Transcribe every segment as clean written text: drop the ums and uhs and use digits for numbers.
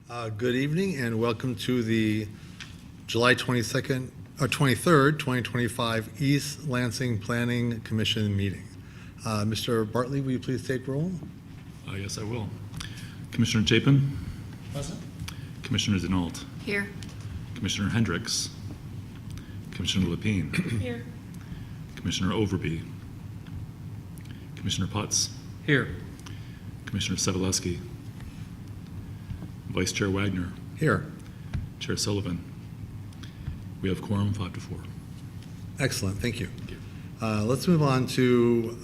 Good evening and welcome to the July 23rd, 2025 East Lansing Planning Commission meeting. Mr. Bartley, will you please take roll? Yes, I will. Commissioner Chapin? Present. Commissioner Denault? Here. Commissioner Hendricks? Commissioner Lapine? Here. Commissioner Overby? Commissioner Putz? Here. Commissioner Sobolewski? Vice Chair Wagner? Here. Chair Sullivan? We have quorum 5 to 4. Excellent, thank you. Let's move on to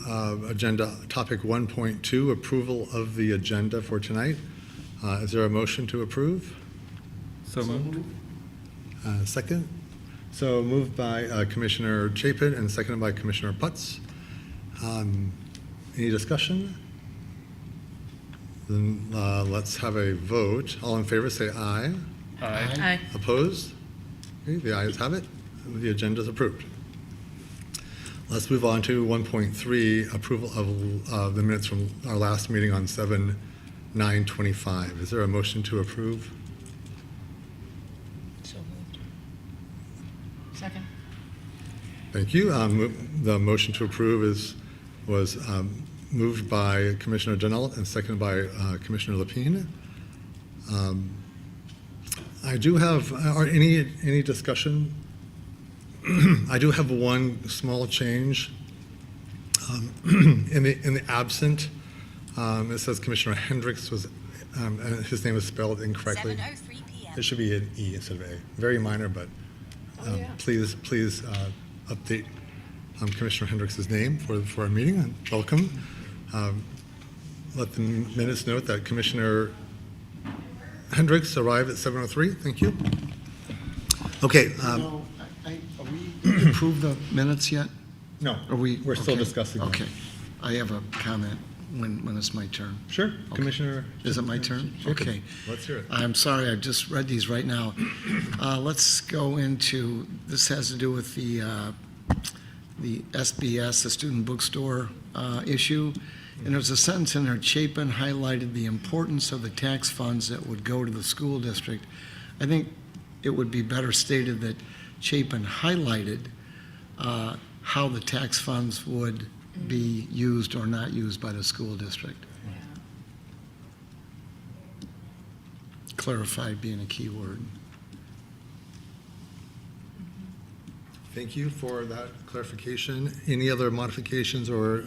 agenda topic 1.2, approval of the agenda for tonight. Is there a motion to approve? So moved. Second? So moved by Commissioner Chapin and seconded by Commissioner Putz. Any discussion? Then let's have a vote. All in favor say aye. Aye. Opposed? Okay, the ayes have it. The agenda is approved. Let's move on to 1.3, approval of the minutes from our last meeting on 7/9/25. Is there a motion to approve? So moved. Second. Thank you. The motion to approve was moved by Commissioner Denault and seconded by Commissioner Lapine. I do have, any discussion? I do have one small change. In the absent, it says Commissioner Hendricks was, his name is spelled incorrectly. 7:03 p.m. It should be an E instead of A. Very minor, but please update Commissioner Hendricks' name for our meeting, and welcome. Let the minutes note that Commissioner Hendricks arrived at 7:03. Thank you. Okay. Are we approved the minutes yet? No, Are we? we're still okay. discussing them. Okay. I have a comment when it's my turn. Sure, Okay. Commissioner. Is it my turn? Chapin. Okay. Let's hear it. I'm sorry, I just read these right now. Let's go into, this has to do with the SBS, the student bookstore issue. And there's a sentence in there, Chapin highlighted the importance of the tax funds that would go to the school district. I think it would be better stated that Chapin highlighted how the tax funds would be used or not used by the school district. Clarified being a key word. Thank you for that clarification. Any other modifications or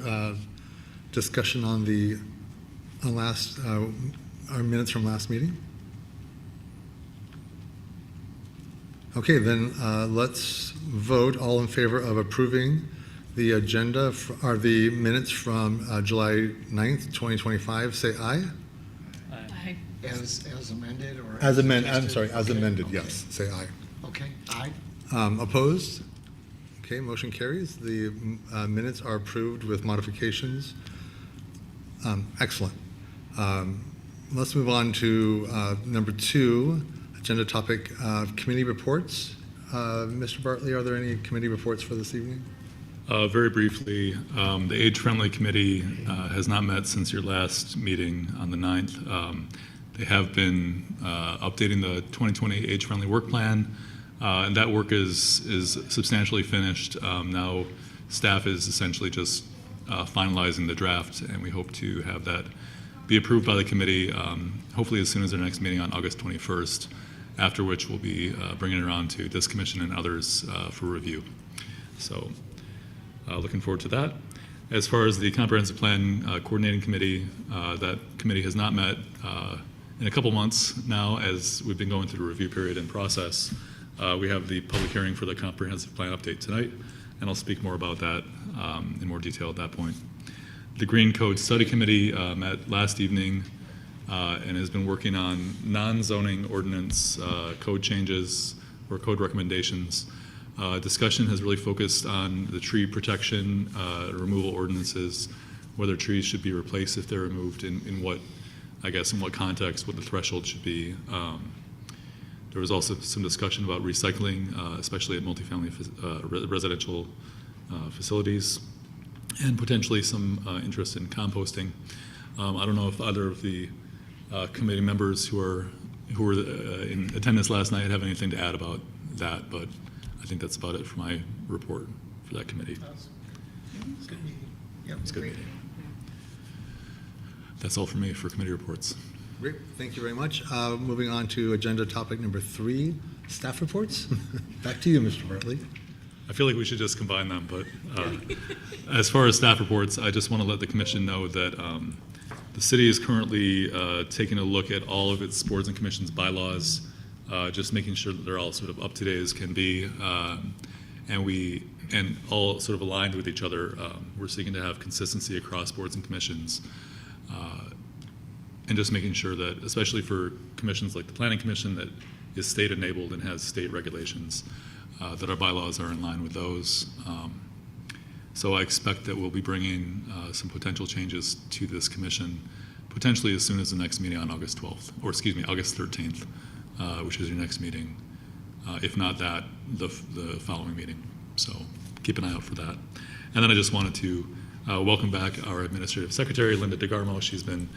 discussion on our minutes from last meeting? Okay, then let's vote. All in favor of approving the agenda or the minutes from July 9th, 2025, say aye. Aye. As amended or? As amended, I'm sorry, as Okay, amended, okay. yes, say aye. Okay, aye. Opposed? Okay, motion carries. The minutes are approved with modifications. Excellent. Let's move on to number 2, agenda topic, committee reports. Mr. Bartley, are there any committee reports for this evening? Very briefly, the Age-Friendly Committee has not met since your last meeting on the 9th. They have been updating the 2020 Age-Friendly Work Plan, and that work is substantially finished. Now staff is essentially just finalizing the draft, and we hope to have that be approved by the committee hopefully as soon as their next meeting on August 21st, after which we'll be bringing it around to this commission and others for review. So looking forward to that. As far as the Comprehensive Plan Coordinating Committee, that committee has not met in a couple months now as we've been going through the review period and process. We have the public hearing for the Comprehensive Plan update tonight, and I'll speak more about that in more detail at that point. The Green Code Study Committee met last evening and has been working on non-zoning ordinance code changes or code recommendations. Discussion has really focused on the tree protection removal ordinances, whether trees should be replaced if they're removed, in what context, what the threshold should be. There was also some discussion about recycling, especially at multifamily residential facilities, and potentially some interest in composting. I don't know if either of the committee members who are who were in attendance last night have anything to add about that, but I think that's about it for my report for that committee. It's a good meeting. Yep. It's a good meeting. That's all for me for committee reports. Great, thank you very much. Moving on to agenda topic number 3, staff reports. Back to you, Mr. Bartley. I feel like we should just combine them, but as far as staff reports, I just want to let the commission know that the city is currently taking a look at all of its boards and commissions bylaws, just making sure that they're all sort of up to date as can be, and all sort of aligned with each other. We're seeking to have consistency across boards and commissions, and just making sure that, especially for commissions like the Planning Commission that is state enabled and has state regulations, that our bylaws are in line with those. So I expect that we'll be bringing some potential changes to this commission, potentially as soon as the next meeting on August 12th, or excuse me, August 13th, which is your next meeting. If not that, the following meeting. So keep an eye out for that. And then I just wanted to welcome back our administrative secretary, Linda DeGarmo. She's been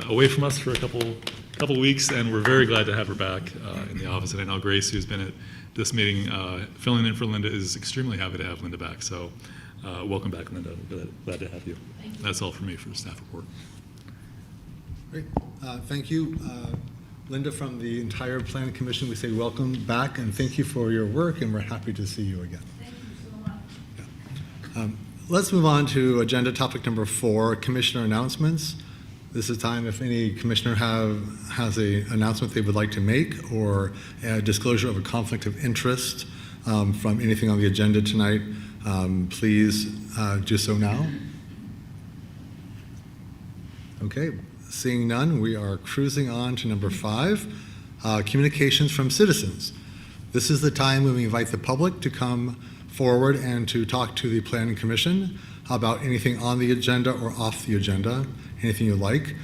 away from us for a couple weeks, and we're very glad to have her back in the office. And I know Grace, who's been at this meeting filling in for Linda, is extremely happy to have Linda back. So welcome back, Linda. We're glad to have you. That's all for me for the staff report. Great, thank you. Linda, from the entire Planning Commission, we say welcome back and thank you for your work, and we're happy to see you again. Thank you so much. Let's move on to agenda topic number 4, commissioner announcements. This is time if any commissioner has an announcement they would like to make, or a disclosure of a conflict of interest from anything on the agenda tonight. Please do so now. Okay, seeing none, we are cruising on to number 5, communications from citizens. This is the time when we invite the public to come forward and to talk to the Planning Commission about anything on the agenda or off the agenda, anything you like.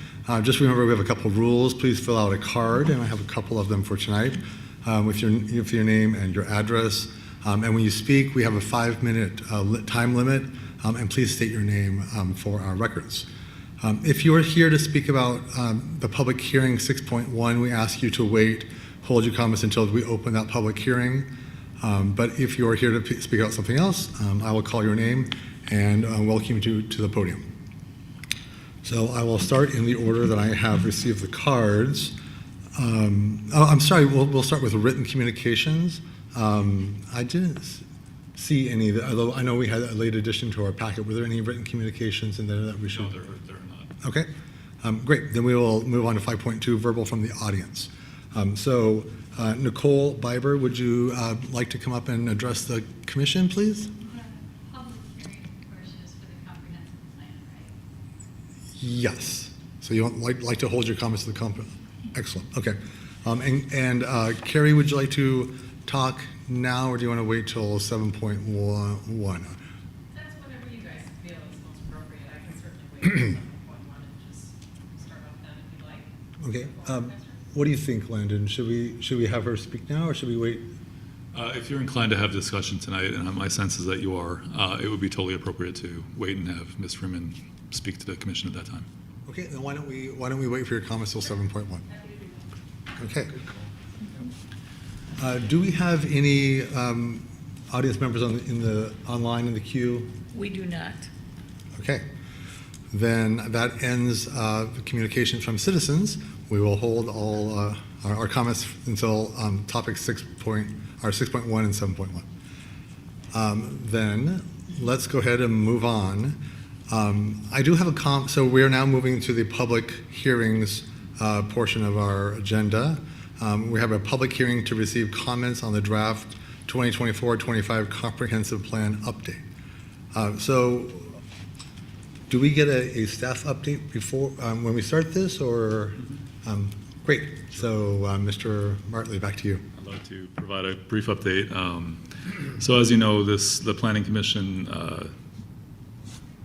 Just remember, we have a couple of rules. Please fill out a card, and I have a couple of them for tonight, with your name and your address. And when you speak, we have a 5-minute time limit, and please state your name for our records. If you are here to speak about the public hearing 6.1, we ask you to wait, hold your comments until we open that public hearing. But if you are here to speak about something else, I will call your name and welcome you to the podium. So I will start in the order that I have received the cards. I'm sorry, we'll start with written communications. I didn't see any, although I know we had a late addition to our packet. Were there any written communications in there that we should? No, there are not. Okay, great. Then we will move on to 5.2, verbal from the audience. So Nicole Biber, would you like to come up and address the commission, please? Public hearing portion is for the comprehensive plan, right? Yes. So you want like to hold your comments to the company? Excellent. Okay. And Carrie, would you like to talk now, or do you want to wait till 7.1? That's whatever you guys feel is most appropriate. I can certainly wait for 7.1 and just start off then if you'd like. Okay. What do you think, Landon? Should we have her speak now, or should we wait? If you're inclined to have discussion tonight, and my sense is that you are, it would be totally appropriate to wait and have Ms. Freeman speak to the commission at that time. Okay. Then why don't we wait for your comments till 7.1? Okay. Do we have any audience members online in the queue? We do not. Okay. Then that ends the communications from citizens. We will hold all our comments until topic 6.1 and 7.1. Then let's go ahead and move on. I do have a so we are now moving to the public hearings portion of our agenda. We have a public hearing to receive comments on the draft 2024-25 comprehensive plan update. So do we get a staff update before when we start this, or? Great. So Mr. Martley, back to you. I'd like to provide a brief update. So as you know, the Planning Commission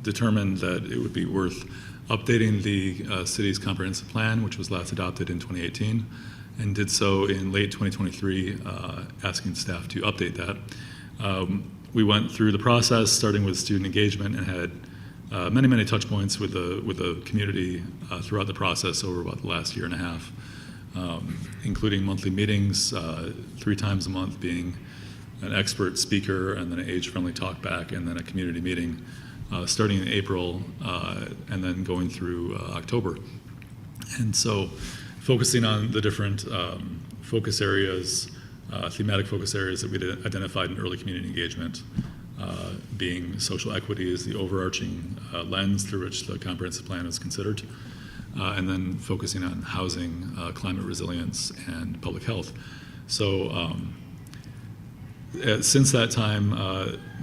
determined that it would be worth updating the city's comprehensive plan, which was last adopted in 2018, and did so in late 2023, asking staff to update that. We went through the process, starting with student engagement, and had many touch points with the community throughout the process over about the last year and a half. including monthly meetings, 3 times a month being an expert speaker, and then an age-friendly talkback, and then a community meeting starting in April and then going through October. And so focusing on the different focus areas, thematic focus areas that we identified in early community engagement, being social equity is the overarching lens through which the comprehensive plan is considered, and then focusing on housing, climate resilience, and public health. So since that time,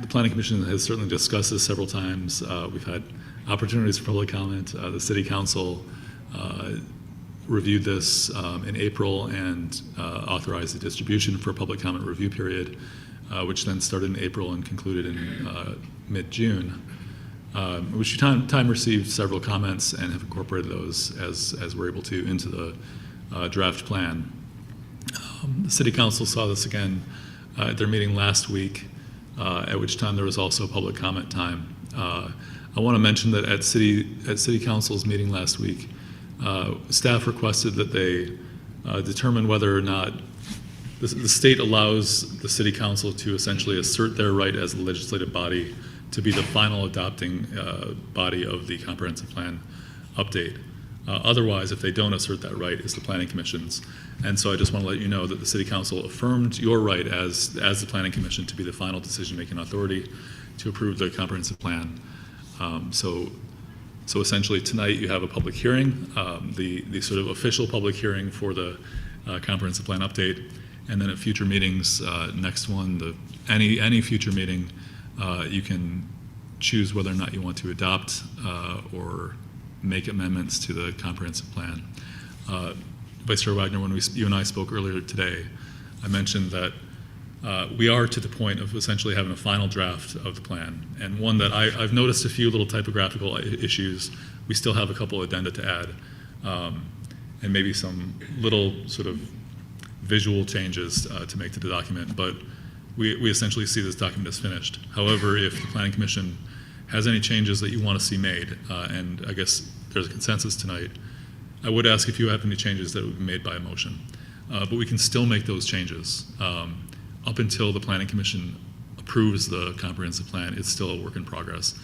the Planning Commission has certainly discussed this several times. We've had opportunities for public comment. The City Council reviewed this in April and authorized the distribution for a public comment review period, which then started in April and concluded in mid-June, which time received several comments and have incorporated those as we're able to into the draft plan. The City Council saw this again at their meeting last week, at which time there was also public comment time. I want to mention that at City Council's meeting last week, staff requested that they determine whether or not the state allows the City Council to essentially assert their right as a legislative body to be the final adopting body of the comprehensive plan update. Otherwise, if they don't assert that right, it's the Planning Commission's. And so I just want to let you know that the City Council affirmed your right as the Planning Commission to be the final decision-making authority to approve the comprehensive plan. So essentially tonight you have a public hearing, the sort of official public hearing for the comprehensive plan update, and then at future meetings, next one, any future meeting, you can choose whether or not you want to adopt or make amendments to the comprehensive plan. Vice Chair Wagner, when you and I spoke earlier today, I mentioned that we are to the point of essentially having a final draft of the plan, and one that I've noticed a few little typographical issues. We still have a couple addenda to add, and maybe some little sort of visual changes to make to the document, but we essentially see this document as finished. However, if the Planning Commission has any changes that you want to see made, and I guess there's a consensus tonight, I would ask if you have any changes that would be made by a motion. But we can still make those changes. Up until the Planning Commission approves the comprehensive plan, it's still a work in progress.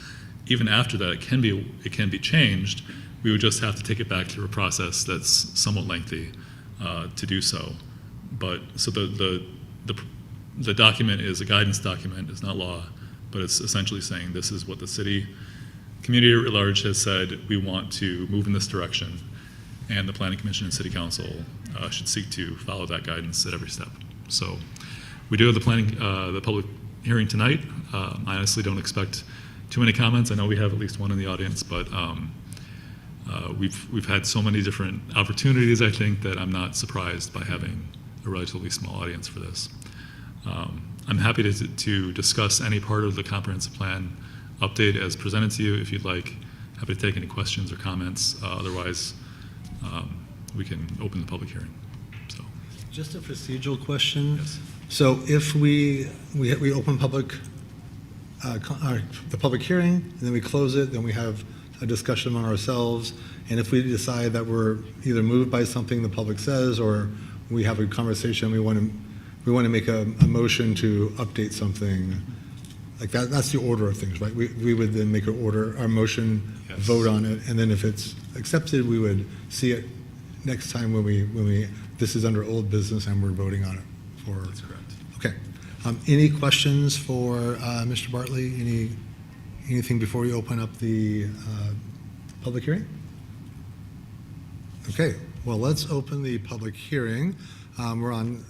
Even after that, it can be changed. We would just have to take it back through a process that's somewhat lengthy to do so. But so the document is a guidance document, it's not law, but it's essentially saying this is what the city community at large has said, we want to move in this direction, and the Planning Commission and City Council should seek to follow that guidance at every step. So we do have the public hearing tonight. I honestly don't expect too many comments. I know we have at least one in the audience, but we've had so many different opportunities, I think, that I'm not surprised by having a relatively small audience for this. I'm happy to discuss any part of the comprehensive plan update as presented to you if you'd like. Happy to take any questions or comments. Otherwise, we can open the public hearing. So, Just a procedural question. yes. So if we open the public hearing, and then we close it, then we have a discussion among ourselves, and if we decide that we're either moved by something the public says, or we have a conversation, we want to make a motion to update something, like that's the order of things, right? We would then make our motion, Yes. vote on it, and then if it's accepted, we would see it next time when this is under old business and we're voting on it. That's correct. Okay. Any questions for Mr. Bartley? Anything before we open up the public hearing? Okay. Well, let's open the public hearing. We're on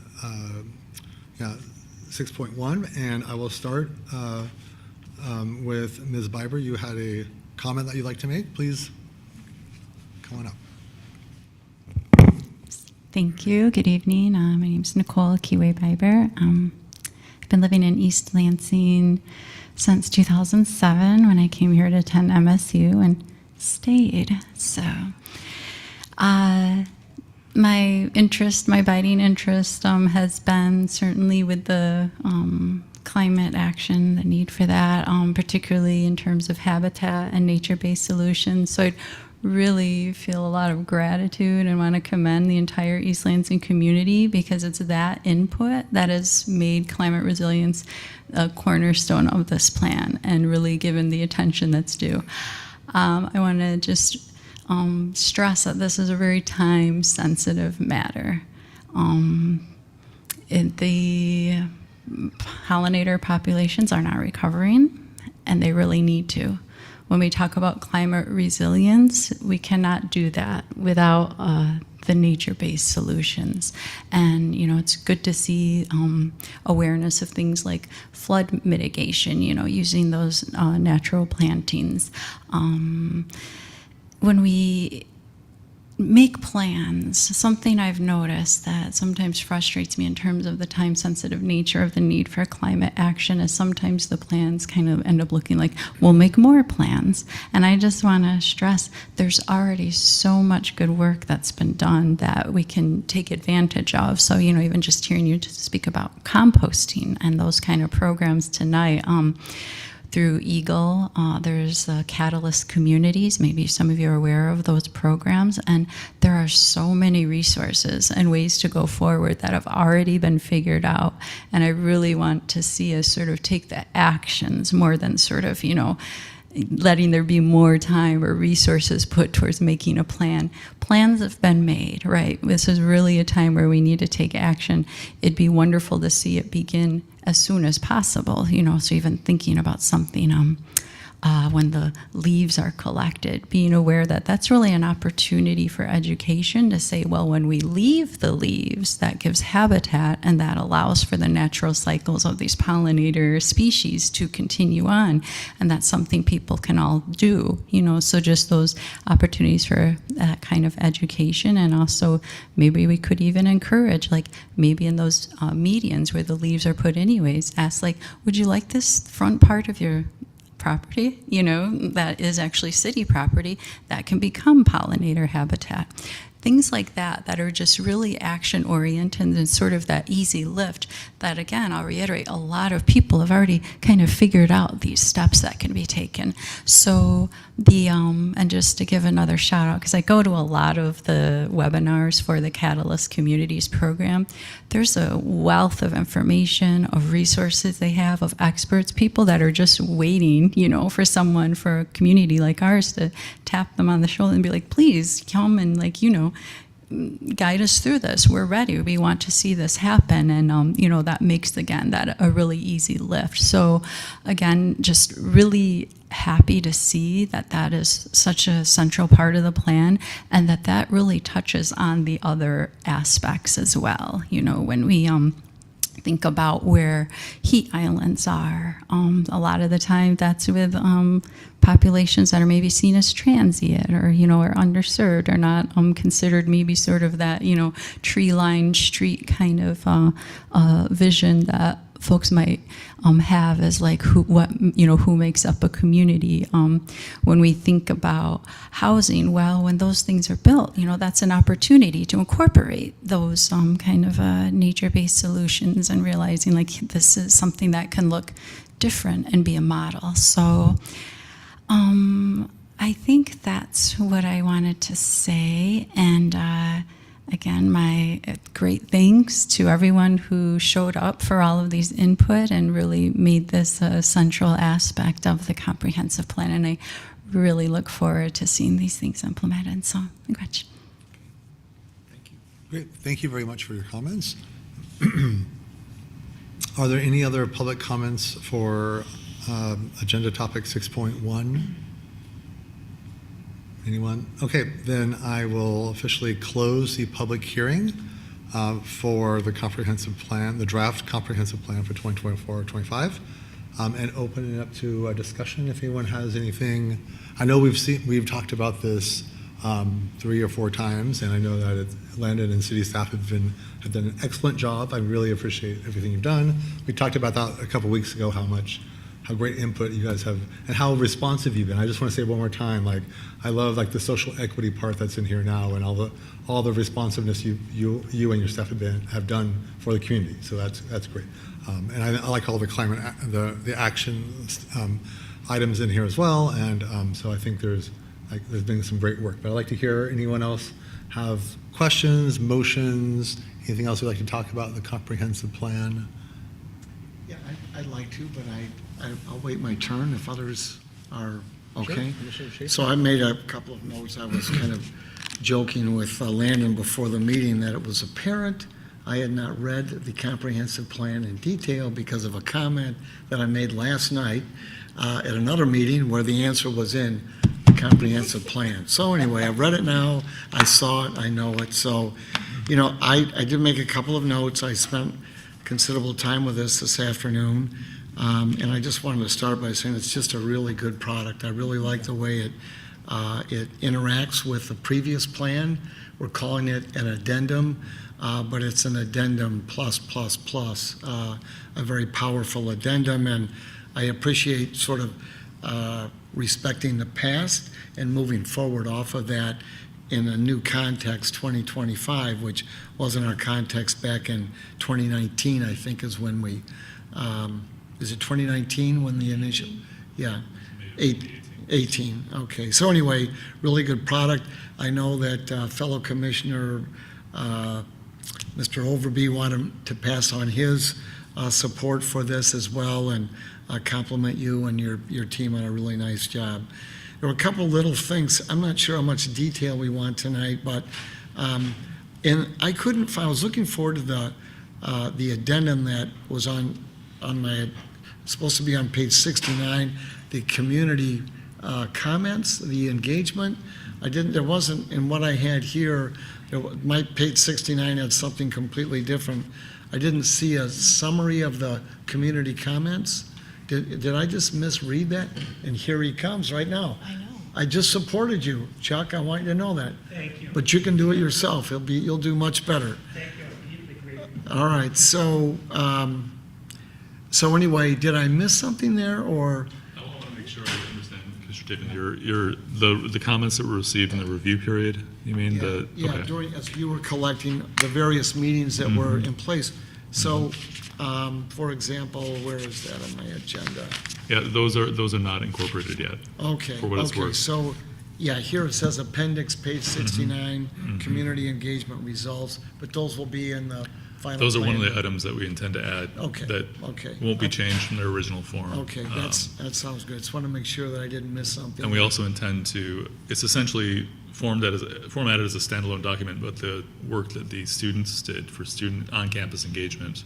6.1, and I will start with Ms. Biber. You had a comment that you'd like to make. Please come on up. Thank you. Good evening. My name is Nicole Kiwe-Biber. I've been living in East Lansing since 2007 when I came here to attend MSU and stayed. So my abiding interest has been certainly with the climate action, the need for that, particularly in terms of habitat and nature-based solutions. So I'd really feel a lot of gratitude and want to commend the entire East Lansing community, because it's that input that has made climate resilience a cornerstone of this plan and really given the attention that's due. I want to just stress that this is a very time-sensitive matter. The pollinator populations are not recovering, and they really need to. When we talk about climate resilience, we cannot do that without the nature-based solutions. And, you know, it's good to see awareness of things like flood mitigation, you know, using those natural plantings. When we make plans, something I've noticed that sometimes frustrates me in terms of the time-sensitive nature of the need for climate action is sometimes the plans kind of end up looking like, we'll make more plans. And I just want to stress, there's already so much good work that's been done that we can take advantage of. So, you know, even just hearing you speak about composting and those kind of programs tonight, through Eagle, there's Catalyst Communities. Maybe some of you are aware of those programs. And there are so many resources and ways to go forward that have already been figured out. And I really want to see us sort of take the actions more than sort of, you know, letting there be more time or resources put towards making a plan. Plans have been made, right? This is really a time where we need to take action. It'd be wonderful to see it begin as soon as possible, you know, so even thinking about something when the leaves are collected, being aware that that's really an opportunity for education to say, well, when we leave the leaves, that gives habitat and that allows for the natural cycles of these pollinator species to continue on. And that's something people can all do, you know, so just those opportunities for that kind of education. And also maybe we could even encourage, like maybe in those medians where the leaves are put anyways, ask like, would you like this front part of your property, you know, that is actually city property, that can become pollinator habitat. Things like that that are just really action oriented and sort of that easy lift that, again, I'll reiterate, a lot of people have already kind of figured out these steps that can be taken. So and just to give another shout out, because I go to a lot of the webinars for the Catalyst Communities program, there's a wealth of information, of resources they have, of experts, people that are just waiting, you know, for someone, for a community like ours to tap them on the shoulder and be like, please come and, like, you know, guide us through this. We're ready. We want to see this happen. And, you know, that makes, again, that a really easy lift. So, again, just really happy to see that that is such a central part of the plan and that that really touches on the other aspects as well. You know, when we think about where heat islands are, a lot of the time that's with populations that are maybe seen as transient or, you know, are underserved or not considered maybe sort of that, you know, tree-lined street kind of vision that folks might have as like who makes up a community. When we think about housing, well, when those things are built, you know, that's an opportunity to incorporate those kind of nature-based solutions and realizing like this is something that can look different and be a model. So I think that's what I wanted to say. And again, my great thanks to everyone who showed up for all of these input and really made this a central aspect of the comprehensive plan. And I really look forward to seeing these things implemented. So, congrats. Thank you. Great. Thank you very much for your comments. Are there any other public comments for agenda topic 6.1? Anyone? Okay, then I will officially close the public hearing for the comprehensive plan, the draft comprehensive plan for 2024-25, and open it up to a discussion if anyone has anything. I know we've talked about this 3 or 4 times, and I know that Landon and city staff have done an excellent job. I really appreciate everything you've done. We talked about that a couple weeks ago, how great input you guys have and how responsive you've been. I just want to say one more time, like, I love like the social equity part that's in here now and all the responsiveness you and your staff have done for the community. So that's great. And I like all the climate, the action items in here as well. And so I think there's There's been some great work, but I'd like to hear anyone else have questions, motions, anything else you'd like to talk about in the comprehensive plan? Yeah, I'd like to, but I'll wait my turn if others are okay. Commissioner Schaefer? So I made a couple of notes. I was kind of joking with Landon before the meeting that it was apparent I had not read the comprehensive plan in detail because of a comment that I made last night at another meeting where the answer was in the comprehensive plan. So anyway, I've read it now. I saw it. I know it. So, you know, I did make a couple of notes. I spent considerable time with this afternoon. And I just wanted to start by saying it's just a really good product. I really like the way it interacts with the previous plan. We're calling it an addendum, but it's an addendum plus, plus, plus, a very powerful addendum. And I appreciate sort of respecting the past and moving forward off of that in a new context, 2025, which wasn't our context back in 2019, I think is when we, is it 2019 when the initial, yeah, 18, okay. So anyway, really good product. I know that fellow Commissioner Mr. Overby wanted to pass on his support for this as well, and compliment you and your team on a really nice job. There were a couple little things. I'm not sure how much detail we want tonight, but and I couldn't find. I was looking forward to the addendum that was on my, supposed to be on page 69, the community comments, the engagement. There wasn't, in what I had here, my page 69 had something completely different. I didn't see a summary of the community comments. Did I just misread that? And here he comes right now. I know. I just supported you, Chuck. I want you to know that. Thank you. But you can do it yourself. You'll do much better. Thank you. I'm deeply grateful. All right. So, so anyway, did I miss something there, or? I want to make sure I understand, Commissioner David, the comments that were received in the review period, you mean? Yeah, Okay. during, as you were collecting the various meetings that were in place. So, for example, where is that on my agenda? Yeah, those are not incorporated yet. Okay, For what it's okay, worth. so, yeah, here it says appendix, page 69, community engagement results, but those will be in the final Those are one of plan. the items that we intend to add. Okay, That okay. won't be changed from their original form. Okay, that sounds good. Just want to make sure that I didn't miss something. And we also intend to, it's essentially formatted as a standalone document, but the work that the students did for student on-campus engagement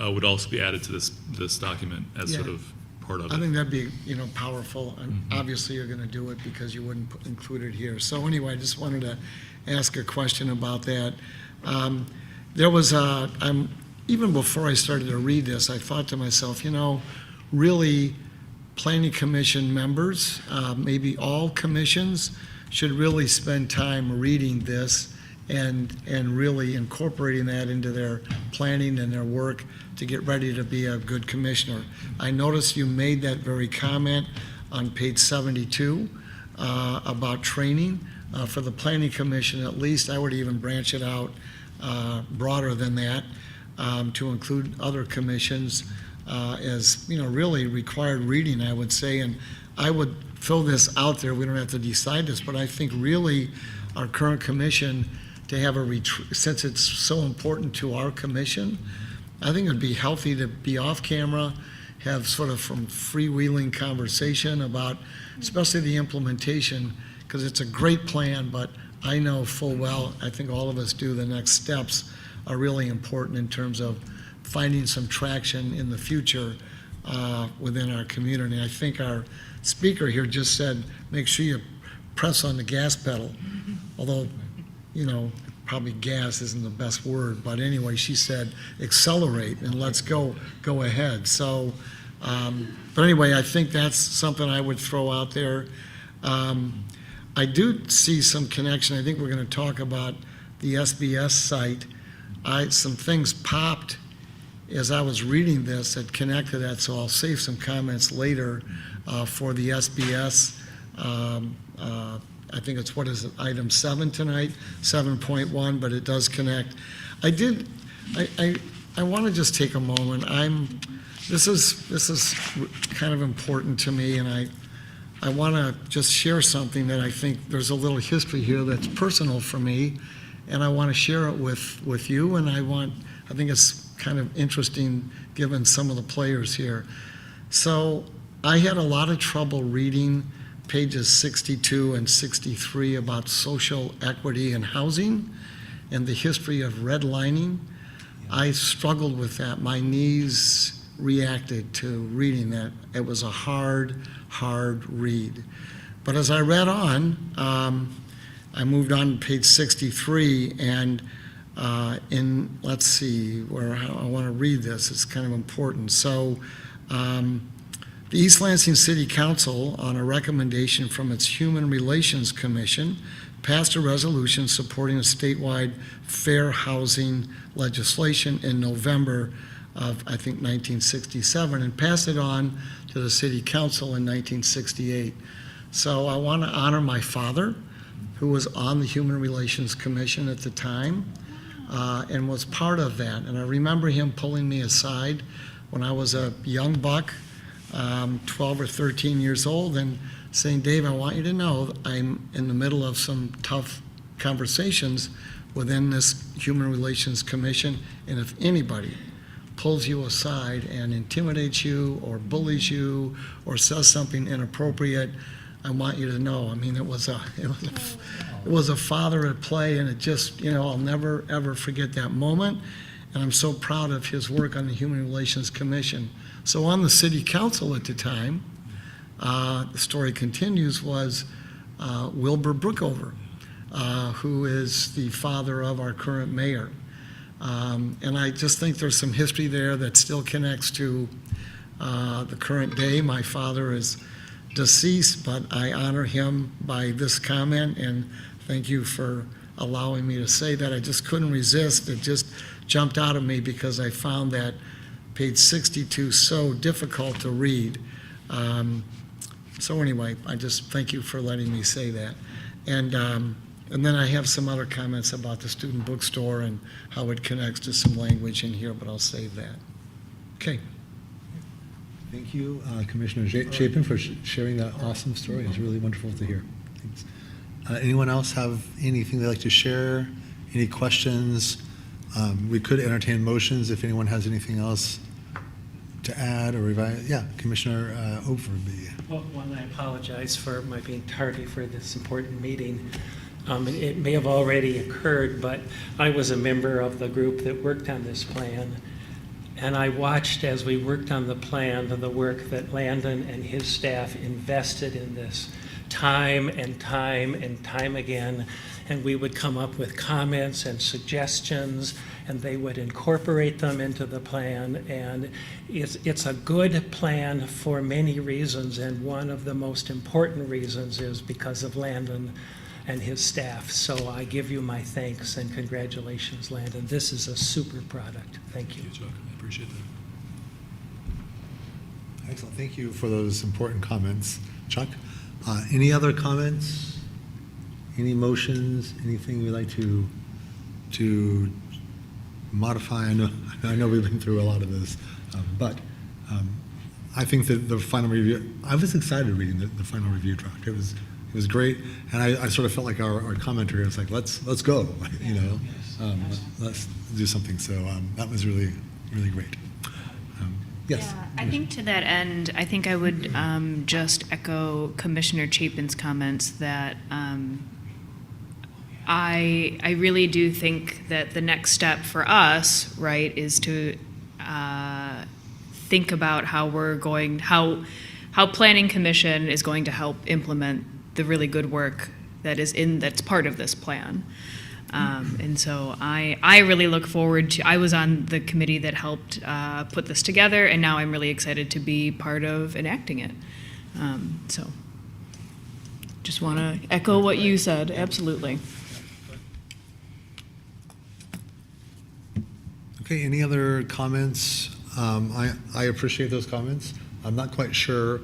would also be added to this document as sort Yeah. of part of I it. think that'd be, powerful, and obviously you're going to do it because you wouldn't include it here. So anyway, I just wanted to ask a question about that. There was even before I started to read this, I thought to myself, really, Planning Commission members, maybe all commissions, should really spend time reading this and really incorporating that into their planning and their work to get ready to be a good commissioner. I noticed you made that very comment on page 72 about training. For the Planning Commission, at least, I would even branch it out broader than that to include other commissions as, really required reading, I would say. And I would throw this out there. We don't have to decide this, but I think really our current commission to have a retreat, since it's so important to our commission, I think it'd be healthy to be off camera, have sort of some freewheeling conversation about, especially the implementation, because it's a great plan, but I know full well, I think all of us do, the next steps are really important in terms of finding some traction in the future within our community. I think our speaker here just said, make sure you press on the gas pedal, although, probably gas isn't the best word, but anyway, she said accelerate and let's go ahead. So, but anyway, I think that's something I would throw out there. I do see some connection. I think we're going to talk about the SBS site. Some things popped as I was reading this that connected that, so I'll save some comments later for the SBS. I think it's, what is it, item 7 tonight, 7.1, but it does connect. I want to just take a moment. This is kind of important to me, and I want to just share something that I think there's a little history here that's personal for me, and I want to share it with you, and I think it's kind of interesting given some of the players here. So I had a lot of trouble reading pages 62 and 63 about social equity and housing and the history of redlining. I struggled with that. My knees reacted to reading that. It was a hard read. But as I read on, I moved on to page 63, and let's see, I want to read this. It's kind of important. So, the East Lansing City Council, on a recommendation from its Human Relations Commission, passed a resolution supporting a statewide fair housing legislation in November of, I think, 1967, and passed it on to the City Council in 1968. So I want to honor my father, who was on the Human Relations Commission at the time, and was part of that. And I remember him pulling me aside when I was a young buck, 12 or 13 years old, and saying, Dave, I want you to know I'm in the middle of some tough conversations within this Human Relations Commission, and if anybody pulls you aside and intimidates you or bullies you or says something inappropriate, I want you to know. I mean, it was a father at play, and it just, I'll never, ever forget that moment. And I'm so proud of his work on the Human Relations Commission. So on the City Council at the time, the story continues, was Wilbur Brookover, who is the father of our current mayor. And I just think there's some history there that still connects to the current day. My father is deceased, but I honor him by this comment, and thank you for allowing me to say that. I just couldn't resist. It just jumped out of me because I found that page 62 so difficult to read. So anyway, I just thank you for letting me say that. And then I have some other comments about the student bookstore and how it connects to some language in here, but I'll save that. Okay. Thank you, Commissioner Chapin, for sharing that awesome story. It's really wonderful to hear. Thanks. Anyone else have anything they'd like to share? Any questions? We could entertain motions if anyone has anything else to add or revise. Yeah, Commissioner Overby. Well, one, I apologize for my being tardy for this important meeting. It may have already occurred, but I was a member of the group that worked on this plan. And I watched as we worked on the plan, the work that Landon and his staff invested in this time and time again. And we would come up with comments and suggestions, and they would incorporate them into the plan. And it's a good plan for many reasons, and one of the most important reasons is because of Landon and his staff. So I give you my thanks and congratulations, Landon. This is a super product. Thank you. Thank you, Chuck. I appreciate that. Excellent. Thank you for those important comments, Chuck. Any other comments? Any motions? Anything you'd like to modify? I know we've been through a lot of this, but I think that the final review. I was excited reading the final review draft. It was great, and I sort of felt like our commenter was like, let's go, let's do something. So that was really great. Yes. Yeah, I think to that end, I think I would just echo Commissioner Chapin's comments that I really do think that the next step for us, right, is to think about how Planning Commission is going to help implement the really good work that's part of this plan. And so I really look forward to, I was on the committee that helped put this together, and now I'm really excited to be part of enacting it. So just want to echo what you said, absolutely. Okay, any other comments? I appreciate those comments. I'm not quite sure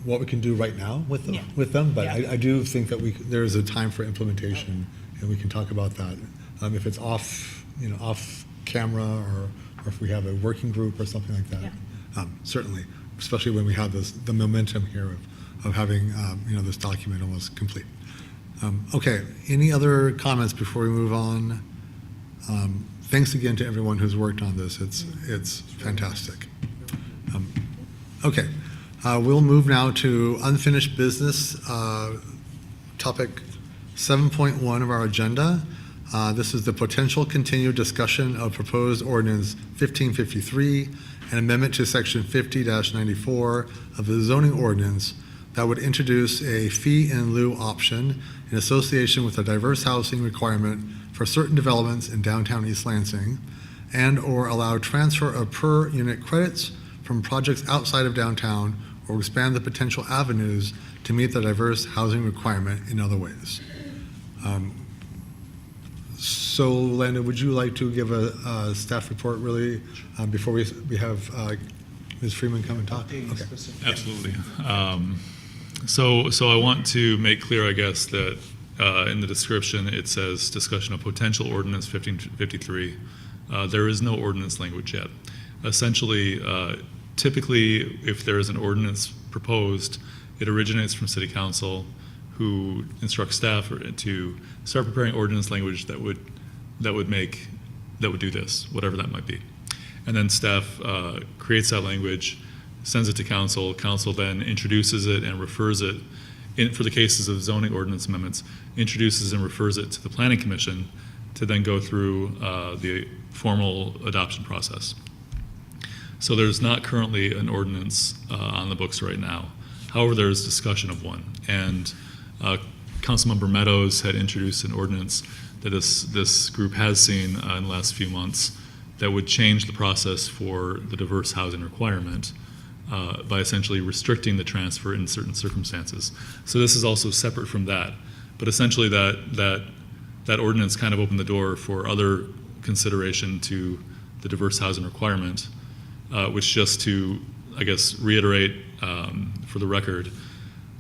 what we can do right now with them, but I do think that there is a time for implementation, and we can talk about that. If it's off camera, or if we have a working group or something like that, certainly, especially when we have the momentum here of having this document almost complete. Okay, any other comments before we move on? Thanks again to everyone who's worked on this. It's fantastic. Okay, we'll move now to unfinished business, topic 7.1 of our agenda. This is the potential continued discussion of proposed ordinance 1553, an amendment to section 50-94 of the zoning ordinance that would introduce a fee in lieu option in association with a diverse housing requirement for certain developments in downtown East Lansing, and or allow transfer of per unit credits from projects outside of downtown, or expand the potential avenues to meet the diverse housing requirement in other ways. So, Landon, would you like to give a staff report really before we have Ms. Freeman come and talk? Okay. Absolutely. So I want to make clear, I guess, that in the description it says discussion of potential ordinance 1553. There is no ordinance language yet. Essentially, typically, if there is an ordinance proposed, it originates from City Council, who instructs staff to start preparing ordinance language that would do this, whatever that might be. And then staff creates that language, sends it to council. Council then introduces it and refers it, for the cases of zoning ordinance amendments, introduces and refers it to the Planning Commission to then go through the formal adoption process. So there's not currently an ordinance on the books right now. However, there's discussion of one. And Councilmember Meadows had introduced an ordinance that this group has seen in the last few months that would change the process for the diverse housing requirement by essentially restricting the transfer in certain circumstances. So this is also separate from that. But essentially that ordinance kind of opened the door for other consideration to the diverse housing requirement, which, just to, I guess, reiterate for the record,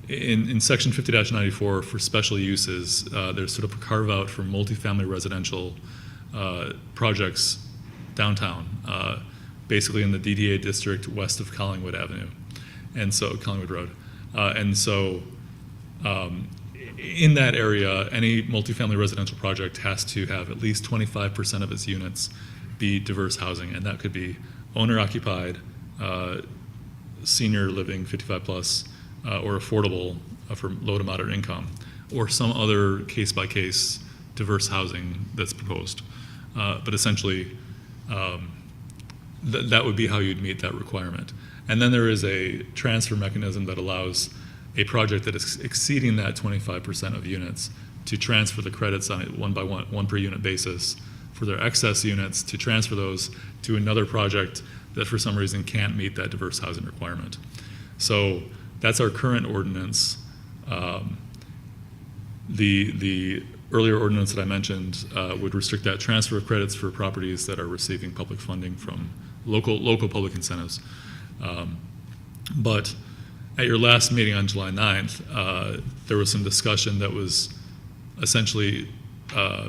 in section 50-94 for special uses, there's sort of a carve out for multifamily residential projects downtown, basically in the DDA district west of Collingwood Avenue, and so Collingwood Road. And so in that area, any multifamily residential project has to have at least 25% of its units be diverse housing, and that could be owner occupied, senior living, 55 plus, or affordable for low to moderate income, or some other case-by-case diverse housing that's proposed. But essentially, that would be how you'd meet that requirement. And then there is a transfer mechanism that allows a project that is exceeding that 25% of units to transfer the credits on a one per unit basis for their excess units, to transfer those to another project that for some reason can't meet that diverse housing requirement. So that's our current ordinance. The earlier ordinance that I mentioned would restrict that transfer of credits for properties that are receiving public funding from local public incentives. But at your last meeting on July 9th, there was some discussion that was essentially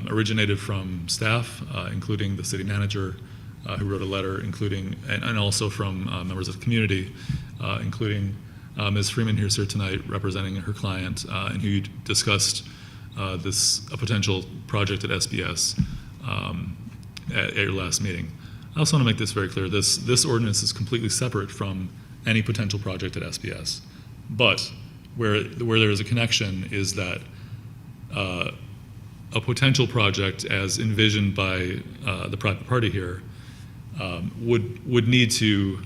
originated from staff, including the city manager, who wrote a letter, including, and also from members of the community, including Ms. Freeman, who's here tonight representing her client, and who discussed a potential project at SBS at your last meeting. I also want to make this very clear. This ordinance is completely separate from any potential project at SBS. But where there is a connection is that a potential project, as envisioned by the private party here, would need to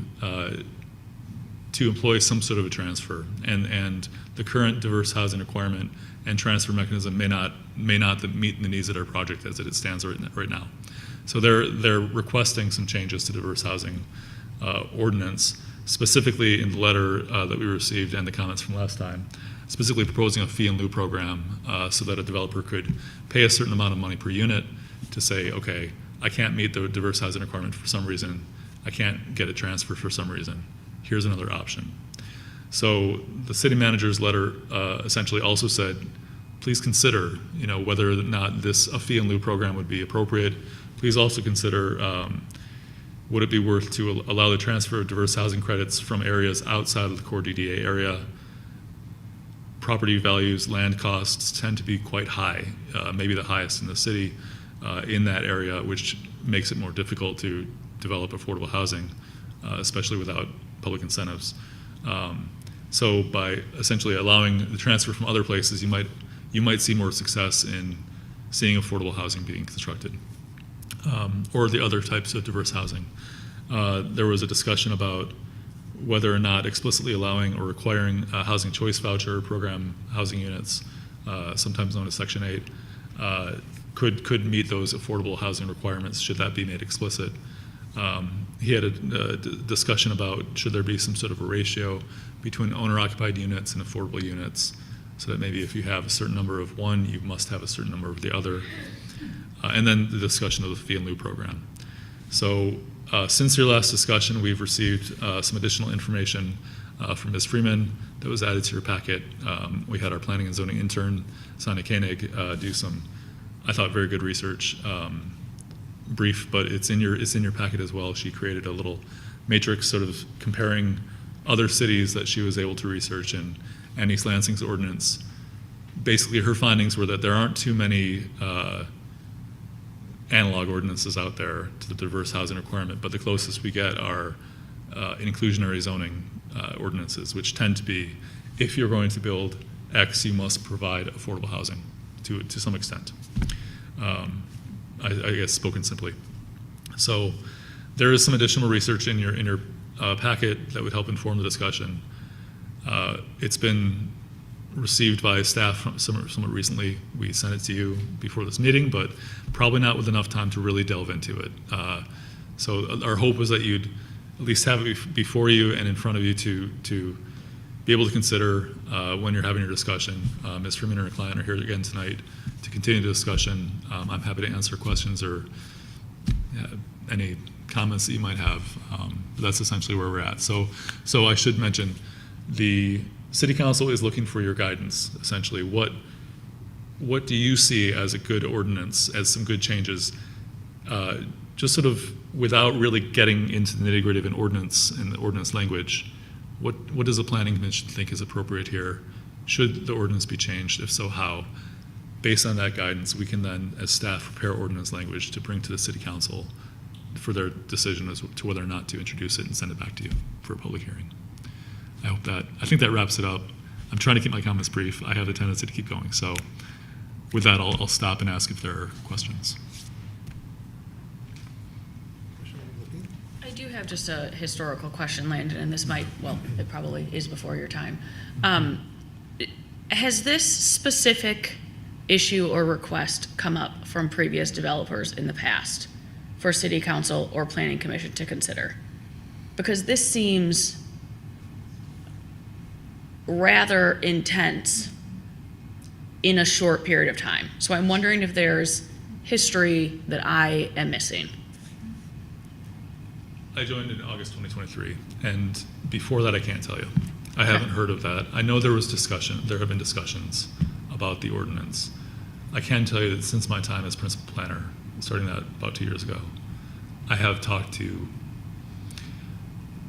employ some sort of a transfer, and the current diverse housing requirement and transfer mechanism may not meet the needs of our project as it stands right now. So they're requesting some changes to diverse housing ordinance, specifically in the letter that we received and the comments from last time, specifically proposing a fee in lieu program so that a developer could pay a certain amount of money per unit to say, okay, I can't meet the diverse housing requirement for some reason, I can't get a transfer for some reason, here's another option. So the city manager's letter essentially also said, please consider, whether or not a fee in lieu program would be appropriate. Please also consider, would it be worth to allow the transfer of diverse housing credits from areas outside of the core DDA area property values, land costs tend to be quite high, maybe the highest in the city in that area, which makes it more difficult to develop affordable housing, especially without public incentives. So by essentially allowing the transfer from other places, you might see more success in seeing affordable housing being constructed, or the other types of diverse housing. There was a discussion about whether or not explicitly allowing or requiring a housing choice voucher program housing units, sometimes known as Section 8, could meet those affordable housing requirements should that be made explicit. He had a discussion about should there be some sort of a ratio between owner-occupied units and affordable units, so that maybe if you have a certain number of one, you must have a certain number of the other. And then the discussion of the fee and lieu program. So since your last discussion, we've received some additional information from Ms. Freeman that was added to your packet. We had our planning and zoning intern, Sonia Koenig, do some, I thought, very good research. Brief, but it's in your packet as well. She created a little matrix sort of comparing other cities that she was able to research and East Lansing's ordinance. Basically, her findings were that there aren't too many analog ordinances out there to the diverse housing requirement, but the closest we get are inclusionary zoning ordinances, which tend to be, if you're going to build X, you must provide affordable housing to some extent. I guess spoken simply. So there is some additional research in your packet that would help inform the discussion. It's been received by staff somewhat recently. We sent it to you before this meeting, but probably not with enough time to really delve into it. So our hope was that you'd at least have it before you and in front of you to be able to consider when you're having your discussion. Ms. Freeman and her client are here again tonight to continue the discussion. I'm happy to answer questions or any comments that you might have. But that's essentially where we're at. So I should mention, the City Council is looking for your guidance, essentially. What do you see as a good ordinance, as some good changes? Just sort of without really getting into the nitty-gritty of an ordinance and the ordinance language, what does the Planning Commission think is appropriate here? Should the ordinance be changed? If so, how? Based on that guidance, we can then, as staff, prepare ordinance language to bring to the City Council for their decision as to whether or not to introduce it and send it back to you for a public hearing. I think that wraps it up. I'm trying to keep my comments brief. I have a tendency to keep going. So with that, I'll stop and ask if there are questions. I do have just a historical question, Landon, and this might, well, it probably is before your time. Has this specific issue or request come up from previous developers in the past for City Council or Planning Commission to consider? Because this seems rather intense in a short period of time. So I'm wondering if there's history that I am missing. I joined in August 2023, and before that I can't tell you. I haven't heard of that. I know there have been discussions about the ordinance. I can tell you that since my time as principal planner, starting that about 2 years ago, I have talked to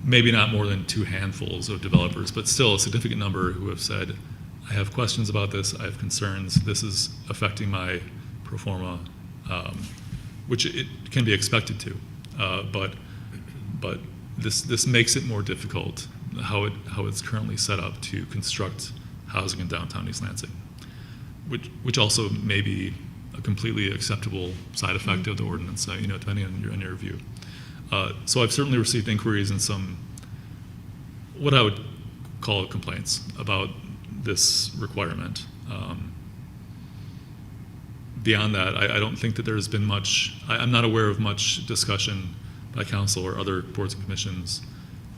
maybe not more than 2 handfuls of developers, but still a significant number who have said, I have questions about this, I have concerns, this is affecting my pro forma, which it can be expected to, but this makes it more difficult how it's currently set up to construct housing in downtown East Lansing, which also may be a completely acceptable side effect of the ordinance, depending on your view. So I've certainly received inquiries and some, what I would call complaints about this requirement. Beyond that, I don't think that there's been much, I'm not aware of much discussion by council or other boards and commissions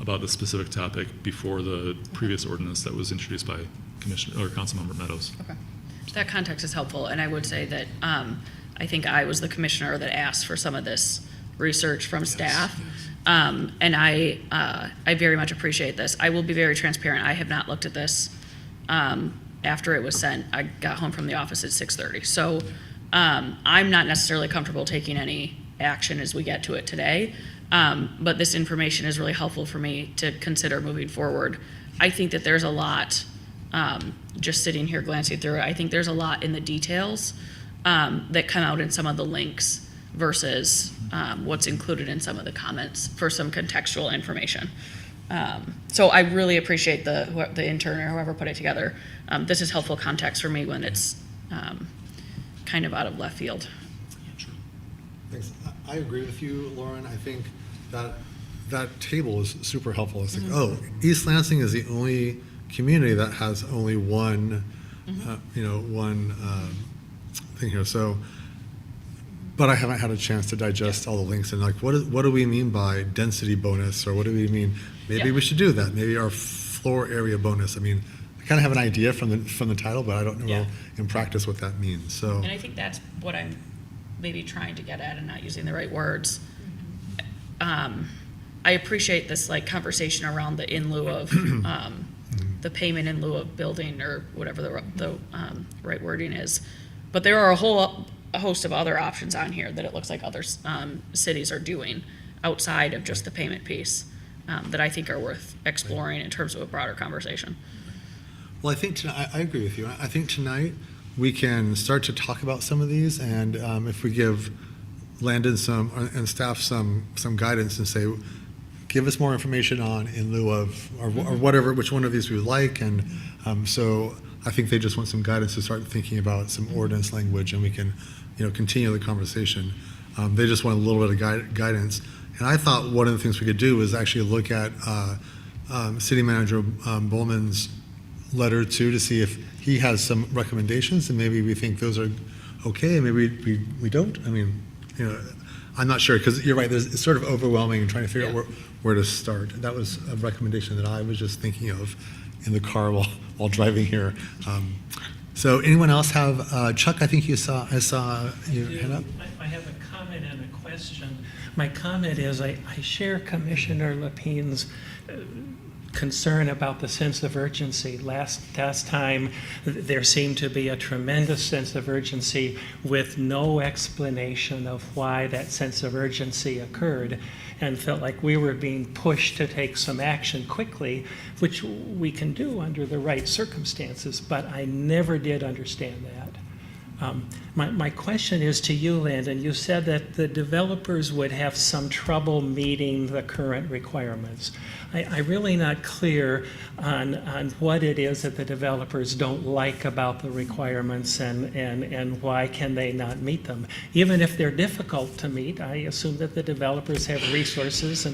about the specific topic before the previous ordinance that was introduced by Commissioner or Councilmember Meadows. Okay. That context is helpful, and I would say that I think I was the commissioner that asked for some of this research from staff, and I very much appreciate this. I will be very transparent. I have not looked at this after it was sent. I got home from the office at 6:30, so I'm not necessarily comfortable taking any action as we get to it today, but this information is really helpful for me to consider moving forward. I think that there's a lot just sitting here glancing through it, I think there's a lot in the details that come out in some of the links versus what's included in some of the comments for some contextual information. So I really appreciate the intern or whoever put it together. This is helpful context for me when it's kind of out of left field. Thanks. I agree with you, Lauren. I think that table is super helpful. It's like, oh, East Lansing is the only community that has only one, one thing here. So, but I haven't had a chance to digest all the links and like, what do we mean by density bonus, or what do we mean? Maybe we should do that. Maybe our floor area bonus. I mean, I kind of have an idea from the title, but I don't know in practice what that means. So, And I think that's what I'm maybe trying to get at and not using the right words. I appreciate this like conversation around the in lieu of the payment in lieu of building, or whatever the right wording is. But there are a host of other options on here that it looks like other cities are doing outside of just the payment piece that I think are worth exploring in terms of a broader conversation. well, I think I agree with you. I think tonight we can start to talk about some of these, and if we give Landon and staff some guidance and say, give us more information on in lieu of, or whatever, which one of these we would like, and so I think they just want some guidance to start thinking about some ordinance language, and we can, continue the conversation. They just want a little bit of guidance, and I thought one of the things we could do is actually look at City Manager Bowman's letter too, to see if he has some recommendations, and maybe we think those are okay, and maybe we don't. I mean, I'm not sure, because you're right, it's sort of overwhelming and trying to figure out where to start. That was a recommendation that I was just thinking of in the car while driving here. So anyone else have, Chuck, I think I saw you hand up. I have a comment and a question. My comment is I share Commissioner Lepine's concern about the sense of urgency. Last time, there seemed to be a tremendous sense of urgency with no explanation of why that sense of urgency occurred, and felt like we were being pushed to take some action quickly, which we can do under the right circumstances, but I never did understand that. My question is to you, Landon. You said that the developers would have some trouble meeting the current requirements. I'm really not clear on what it is that the developers don't like about the requirements, and why can they not meet them. Even if they're difficult to meet, I assume that the developers have resources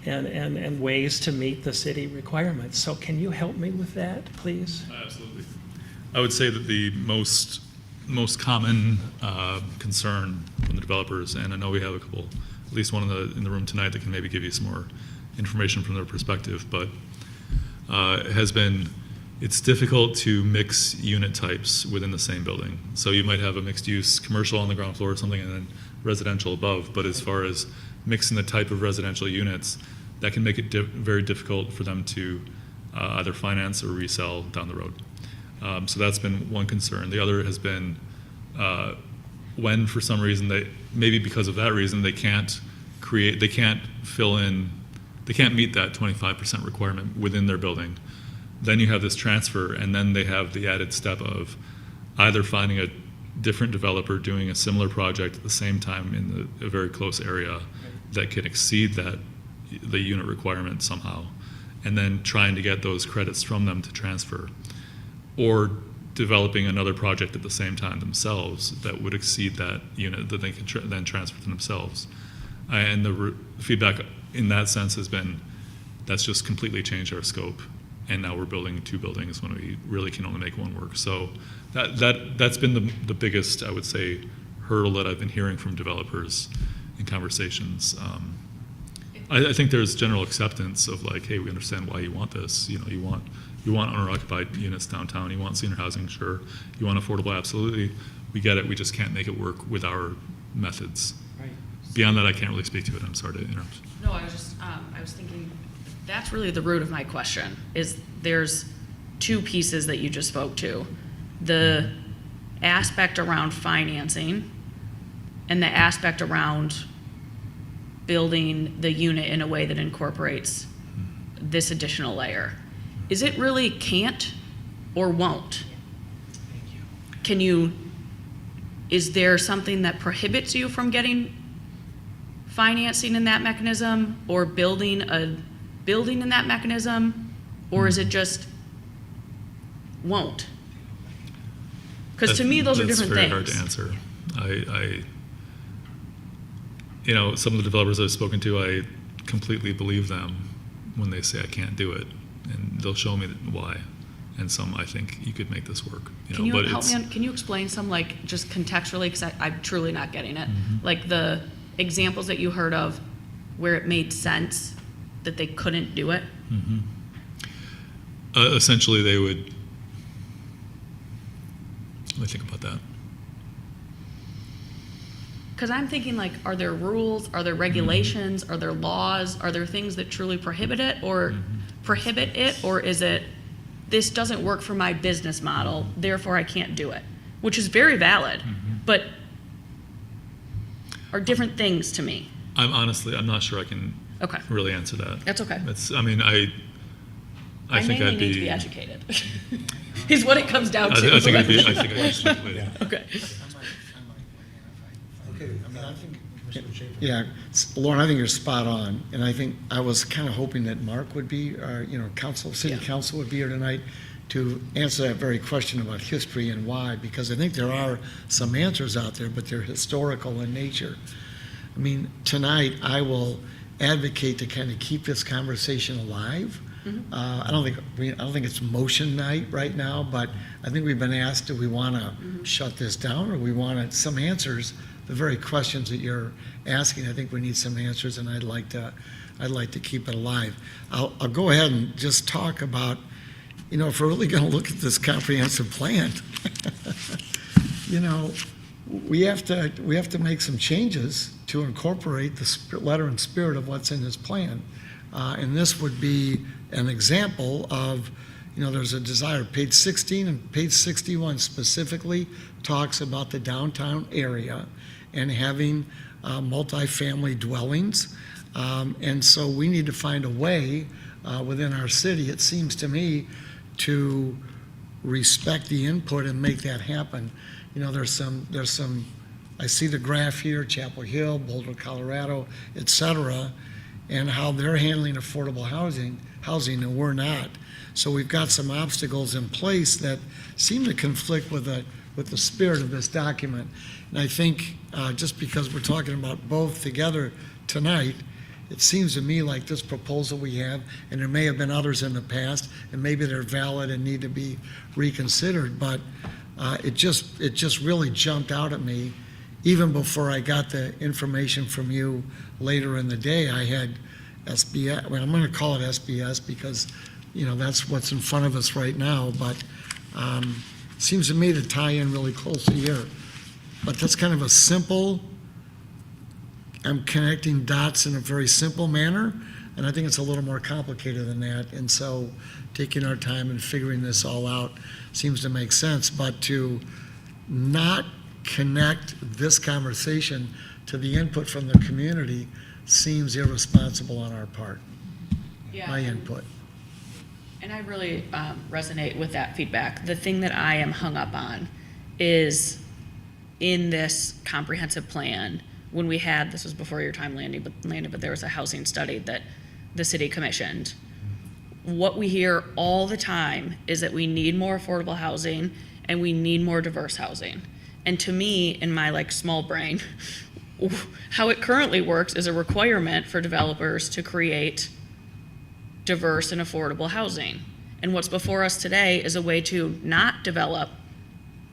and ways to meet the city requirements. So can you help me with that, please? Absolutely. I would say that the most common concern from the developers, and I know we have at least one in the room tonight that can maybe give you some more information from their perspective, but it has been, it's difficult to mix unit types within the same building. So you might have a mixed use commercial on the ground floor or something, and then residential above, but as far as mixing the type of residential units, that can make it very difficult for them to either finance or resell down the road. So that's been one concern. The other has been when for some reason maybe because of that reason, they can't meet that 25% requirement within their building. Then you have this transfer, and then they have the added step of either finding a different developer doing a similar project at the same time in a very close area that can exceed the unit requirement somehow, and then trying to get those credits from them to transfer, or developing another project at the same time themselves that would exceed that unit that they can then transfer to themselves. And the feedback in that sense has been, that's just completely changed our scope, and now we're building 2 buildings when we really can only make one work. So that's been the biggest, I would say, hurdle that I've been hearing from developers in conversations. I think there's general acceptance of like, hey, we understand why you want this. You want owner-occupied units downtown. You want senior housing, sure. You want affordable, absolutely. We get it. We just can't make it work with our methods. Right. Beyond that, I can't really speak to it. I'm sorry to interrupt. No, I was thinking, that's really the root of my question, is there's 2 pieces that you just spoke to. The aspect around financing and the aspect around building the unit in a way that incorporates this additional layer. Is it really can't or won't? Is there something that prohibits you from getting financing in that mechanism or building a building in that mechanism? Or is it just won't? Because to me, those are different things. That's very hard to answer. Some of the developers I've spoken to, I completely believe them when they say I can't do it, and they'll show me why. And some, I think you could make this work. Can you but help it's- me? Can you explain some, like, just contextually? Because I'm truly not getting it. Mm-hmm. Like the examples that you heard of, where it made sense that they couldn't do it. Essentially, they would. Let me think about that. Because I'm thinking, like, are there rules? Are there regulations? Are there laws? Are there things that truly prohibit it, or is it this doesn't work for my business model, therefore I can't do it, which is very valid, but are different things to me. I'm not sure I can Okay, really answer that. that's okay. I think mainly I'd need to be be. educated. Is what it comes down to. I think I'd be. I think I'd be simply. Okay. Yeah, Lauren, I think you're spot on, and I think I was kind of hoping that Mark would be, or, city Yeah. council would be here tonight to answer that very question about history and why, because I think there are some answers out there, but they're historical in nature. I mean, tonight, I will advocate to kind of keep this conversation alive. I don't think it's motion night right now, but I think we've been asked, do we want to shut this down, or we want some answers? The very questions that you're asking, I think we need some answers, and I'd like to keep it alive. I'll go ahead and just talk about, if we're really going to look at this comprehensive plan, we have to make some changes to incorporate the letter and spirit of what's in this plan. And this would be an example of, there's a desire. Page 16 and page 61 specifically talks about the downtown area and having multifamily dwellings. And so we need to find a way within our city, it seems to me, to respect the input and make that happen. There's some, I see the graph here, Chapel Hill, Boulder, Colorado, et cetera, and how they're handling affordable housing, and we're not. So we've got some obstacles in place that seem to conflict with the spirit of this document. And I think just because we're talking about both together tonight, it seems to me like this proposal we have, and there may have been others in the past, and maybe they're valid and need to be reconsidered, but it just really jumped out at me. Even before I got the information from you later in the day, I had SBS, well, I'm going to call it SBS because, that's what's in front of us right now, but seems to me to tie in really closely here. But that's kind of a simple, I'm connecting dots in a very simple manner, and I think it's a little more complicated than that. And so taking our time and figuring this all out seems to make sense, but to not connect this conversation to the input from the community seems irresponsible on our part, my input. And I really resonate with that feedback. The thing that I am hung up on is in this comprehensive plan, when we had, this was before your time landing, but there was a housing study that the city commissioned. What we hear all the time is that we need more affordable housing and we need more diverse housing. And to me, in my small brain, how it currently works is a requirement for developers to create diverse and affordable housing. And what's before us today is a way to not develop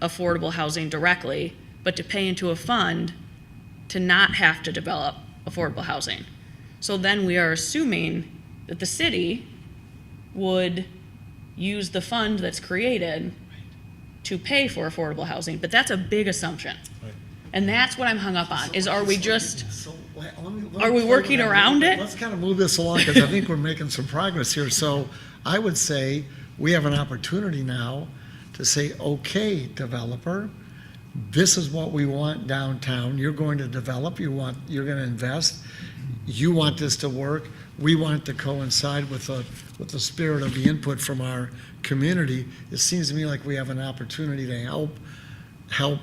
affordable housing directly, but to pay into a fund to not have to develop affordable housing. So then we are assuming that the city would use the fund that's created to pay for affordable housing, but that's a big assumption. And that's what I'm hung up on, is are we working around it? Let's kind of move this along, because I think we're making some progress here. So I would say we have an opportunity now to say, okay, developer, this is what we want downtown. You're going to develop, you're going to invest. you want this to work, we want it to coincide with the spirit of the input from our community. It seems to me like we have an opportunity to help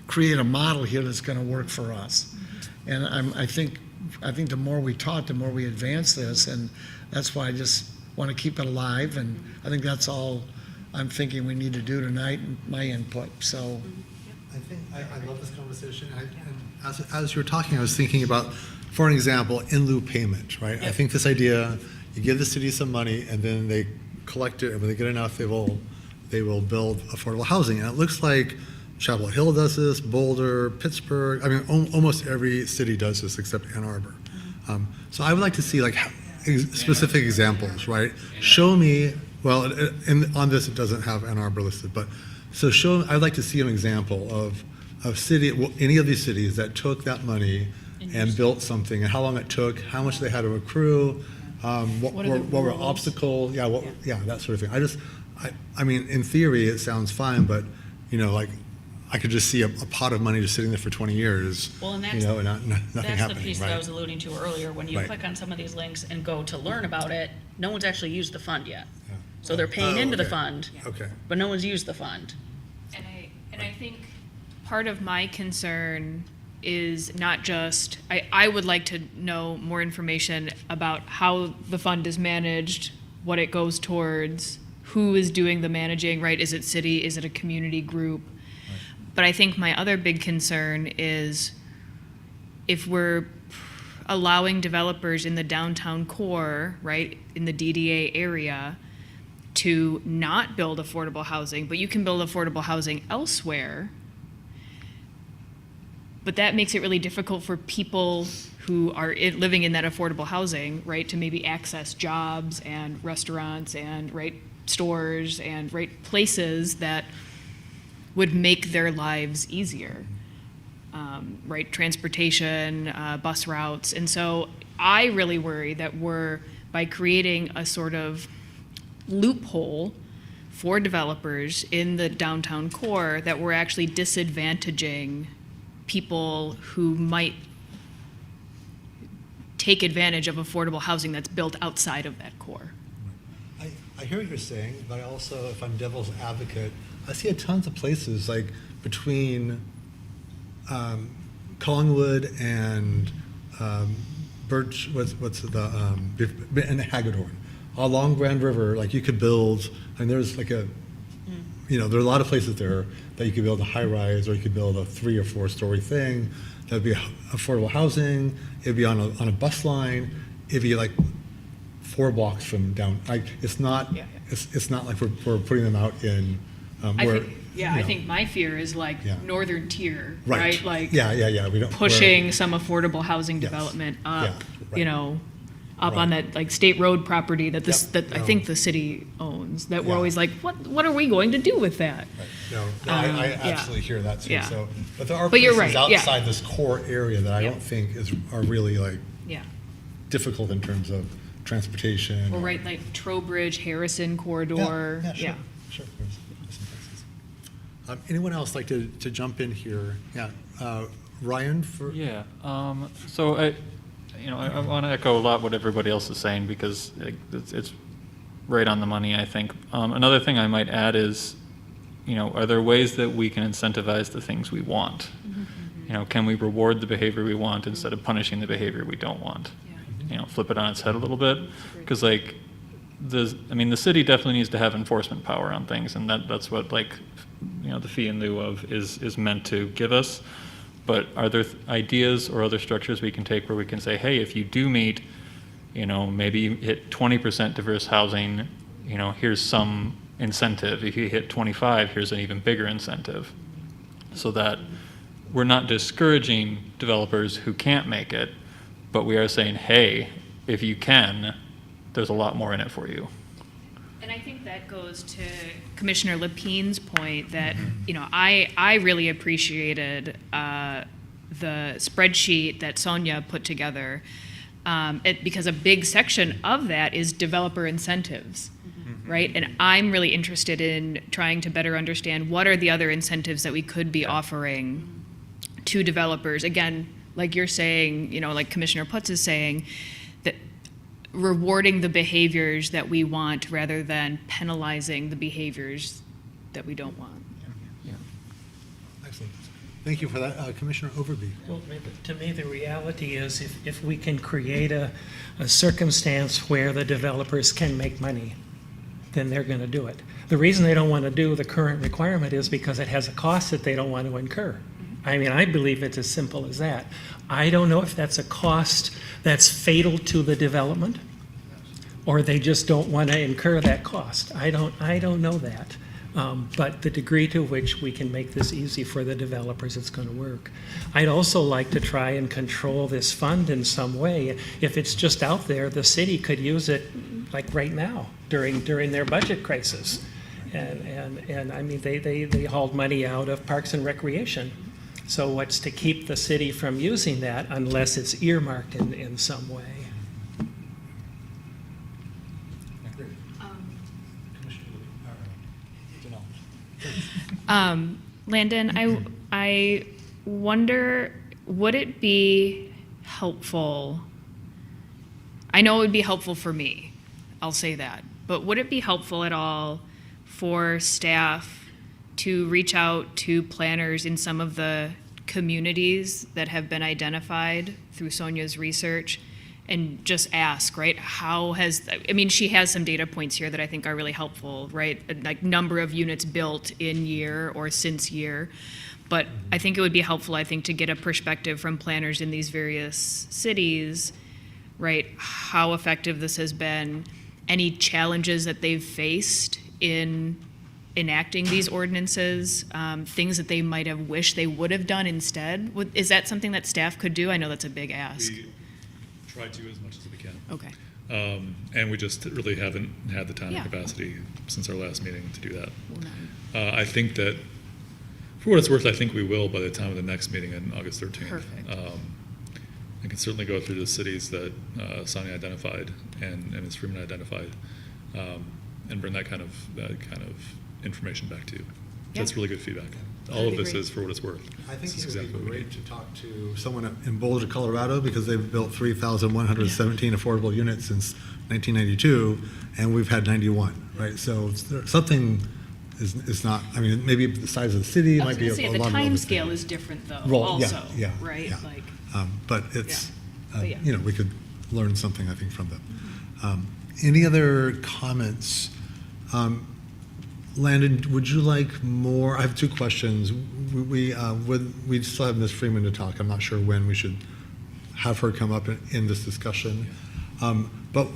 create a model here that's going to work for us. And I think the more we talk, the more we advance this, and that's why I just want to keep it alive, and I think that's all I'm thinking we need to do tonight, and my input, so. I think, I love this conversation. And as you were talking, I was thinking about, for an example, in lieu payment, right? I think this idea, you give the city some money and then they collect it, and when they get enough, they will build affordable housing. And it looks like Chapel Hill does this, Boulder, Pittsburgh, I mean, almost every city does this except Ann Arbor. So I would like to see like specific examples, right? Show me, well, on this it doesn't have Ann Arbor listed, but so I'd like to see an example of any of these cities that took that money and built something, and how long it took, how much they had to accrue, what were obstacles, that sort of thing. I mean, in theory, it sounds fine, but, like, I could just see a pot of money just sitting there for 20 years, Well, and and nothing that's happening, the piece right? that I was alluding to earlier. When you Right. click on some of these links and go to learn about it, no one's actually used the fund yet. Yeah. So they're paying Oh, into the okay. fund, Okay. but no one's used the fund. And I think part of my concern is not just, I would like to know more information about how the fund is managed, what it goes towards, who is doing the managing, right? Is it city? Is it a community group? But I think my other big concern is if we're allowing developers in the downtown core, right, in the DDA area, to not build affordable housing, but you can build affordable housing elsewhere. But that makes it really difficult for people who are living in that affordable housing, right, to maybe access jobs and restaurants and, right, stores and, right, places that would make their lives easier, right, transportation, bus routes. And so I really worry that by creating a sort of loophole for developers in the downtown core, that we're actually disadvantaging people who might take advantage of affordable housing that's built outside of that core. I hear what you're saying, but I also, if I'm devil's advocate, I see tons of places like between Collingwood and Birch, and Hagedorn, along Grand River, like you could build, and there's like there are a lot of places there that you could build a high rise, or you could build a 3 or 4 story thing. That'd be affordable housing. It'd be on a bus line. It'd be like 4 blocks from down. Like it's not like we're putting them out in I think my fear is like Yeah. northern tier, Right. right? Like Yeah. We don't pushing some affordable housing Yes. development Yeah, up, right. Up on Right. that like state road property that I No. think the city owns. That we're Yeah. always like, what are we going to do with that? Right. No, I yeah. absolutely hear that too. Yeah. So, but there are But you're places right, yeah. outside this core area that I Yeah. don't think are really like Yeah. difficult in terms of transportation. Or right, like Trowbridge, Harrison corridor. Yeah, sure. There's some places. Anyone else like to jump in here? Yeah, Ryan for. Yeah, so I want to echo a lot what everybody else is saying, because it's right on the money, I think. Another thing I might add is, are there ways that we can incentivize the things we want? Can we reward the behavior we want instead of punishing the behavior we don't want? Flip it on its head a little bit, because the city definitely needs to have enforcement power on things, and that's what the fee in lieu of is meant to give us. But are there ideas or other structures we can take where we can say, hey, if you do meet, maybe you hit 20% diverse housing, here's some incentive. If you hit 25, here's an even bigger incentive, so that we're not discouraging developers who can't make it, but we are saying, hey, if you can, there's a lot more in it for you. And I think that goes to Commissioner Lepine's point that, I really appreciated the spreadsheet that Sonia put together, because a big section of that is developer incentives, right? And I'm really interested in trying to better understand what are the other incentives that we could be offering to developers, again, like you're saying, like Commissioner Putz is saying, that rewarding the behaviors that we want rather than penalizing the behaviors that we don't want. Excellent. Thank you for that. Commissioner Overby. Well, to me, the reality is if we can create a circumstance where the developers can make money, then they're going to do it. The reason they don't want to do the current requirement is because it has a cost that they don't want to incur. I mean, I believe it's as simple as that. I don't know if that's a cost that's fatal to the development, or they just don't want to incur that cost. I don't know that. But the degree to which we can make this easy for the developers, it's going to work. I'd also like to try and control this fund in some way. If it's just out there, the city could use it like right now during their budget crisis. And I mean, they hauled money out of Parks and Recreation. So what's to keep the city from using that unless it's earmarked in some way? Landon, I wonder, would it be helpful? I know it would be helpful for me, I'll say that, but would it be helpful at all for staff to reach out to planners in some of the communities that have been identified through Sonia's research and just ask, right, she has some data points here that I think are really helpful, right? Like number of units built in year or since year. But I think it would be helpful, to get a perspective from planners in these various cities, right? How effective this has been, any challenges that they've faced in enacting these ordinances, things that they might have wished they would have done instead. Is that something that staff could do? I know that's a big ask. We try to as much as we can. Okay. And we just really haven't had the time Yeah. and capacity since our last meeting to do that. Well, no. I think that, for what it's worth, I think we will by the time of the next meeting on August 13th. Perfect. I can certainly go through the cities that Sonia identified and Ms. Freeman identified, and bring that kind of information back to you. Yeah. That's really good feedback. All That'd of be this great. is for what it's worth. I think This it is would exactly be what we great need. to talk to someone in Boulder, Colorado, because they've built 3,117 affordable units since 1992, and we've had 91, right? So something is not, maybe the size of the city might be a lot the of other time things. scale is different though, Well, yeah, also, yeah, right? yeah. Like, But it's, But yeah. we could learn something, I think, from them. Any other comments? Landon, would you like more? I have two questions. We still have Ms. Freeman to talk. I'm not sure when we should have her come up in this discussion. But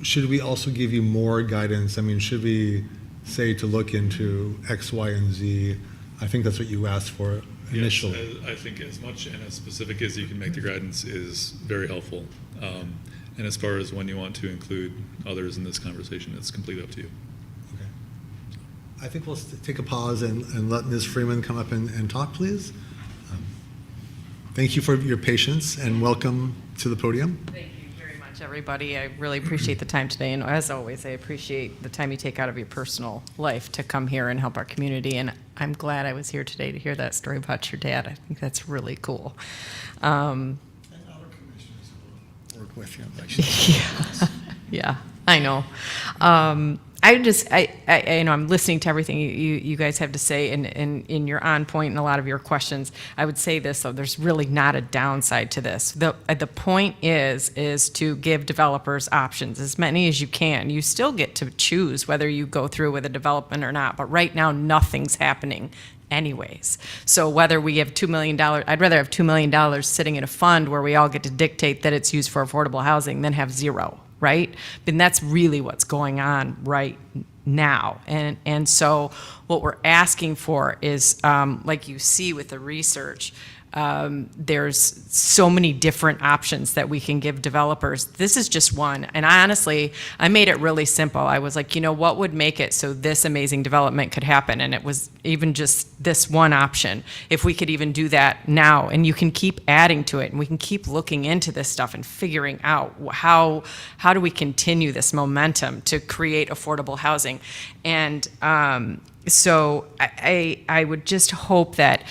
should we also give you more guidance? Should we say to look into X, Y, and Z? I think that's what you asked for initially. Yes, I think as much and as specific as you can make the guidance is very helpful. And as far as when you want to include others in this conversation, it's completely up to you. Okay. I think we'll take a pause and let Ms. Freeman come up and talk, please. Thank you for your patience and welcome to the podium. Thank you very much, everybody. I really appreciate the time today, and as always, I appreciate the time you take out of your personal life to come here and help our community, and I'm glad I was here today to hear that story about your dad. I think that's really cool. And other commissioners will work with you. Yeah, I know. I'm listening to everything you guys have to say, and you're on point in a lot of your questions. I would say this, though, there's really not a downside to this. The point is to give developers options, as many as you can. You still get to choose whether you go through with a development or not, but right now, nothing's happening anyways. So whether we have $2 million, I'd rather have $2 million sitting in a fund where we all get to dictate that it's used for affordable housing than have zero. Right? And that's really what's going on right now. And so what we're asking for is, like you see with the research, there's so many different options that we can give developers. This is just one. And I made it really simple. I was like, what would make it so this amazing development could happen? And it was even just this one option. If we could even do that now, and you can keep adding to it, and we can keep looking into this stuff and figuring out how do we continue this momentum to create affordable housing. And so I would just hope that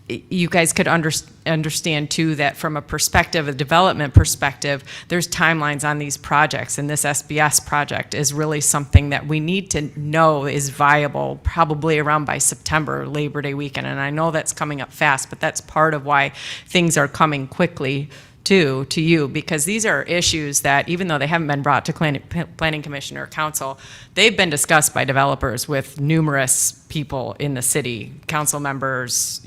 you guys could understand too that from a development perspective, there's timelines on these projects, and this SBS project is really something that we need to know is viable probably around by September, Labor Day weekend. And I know that's coming up fast, but that's part of why things are coming quickly to you, because these are issues that, even though they haven't been brought to Planning Commission or Council, they've been discussed by developers with numerous people in the city, council members,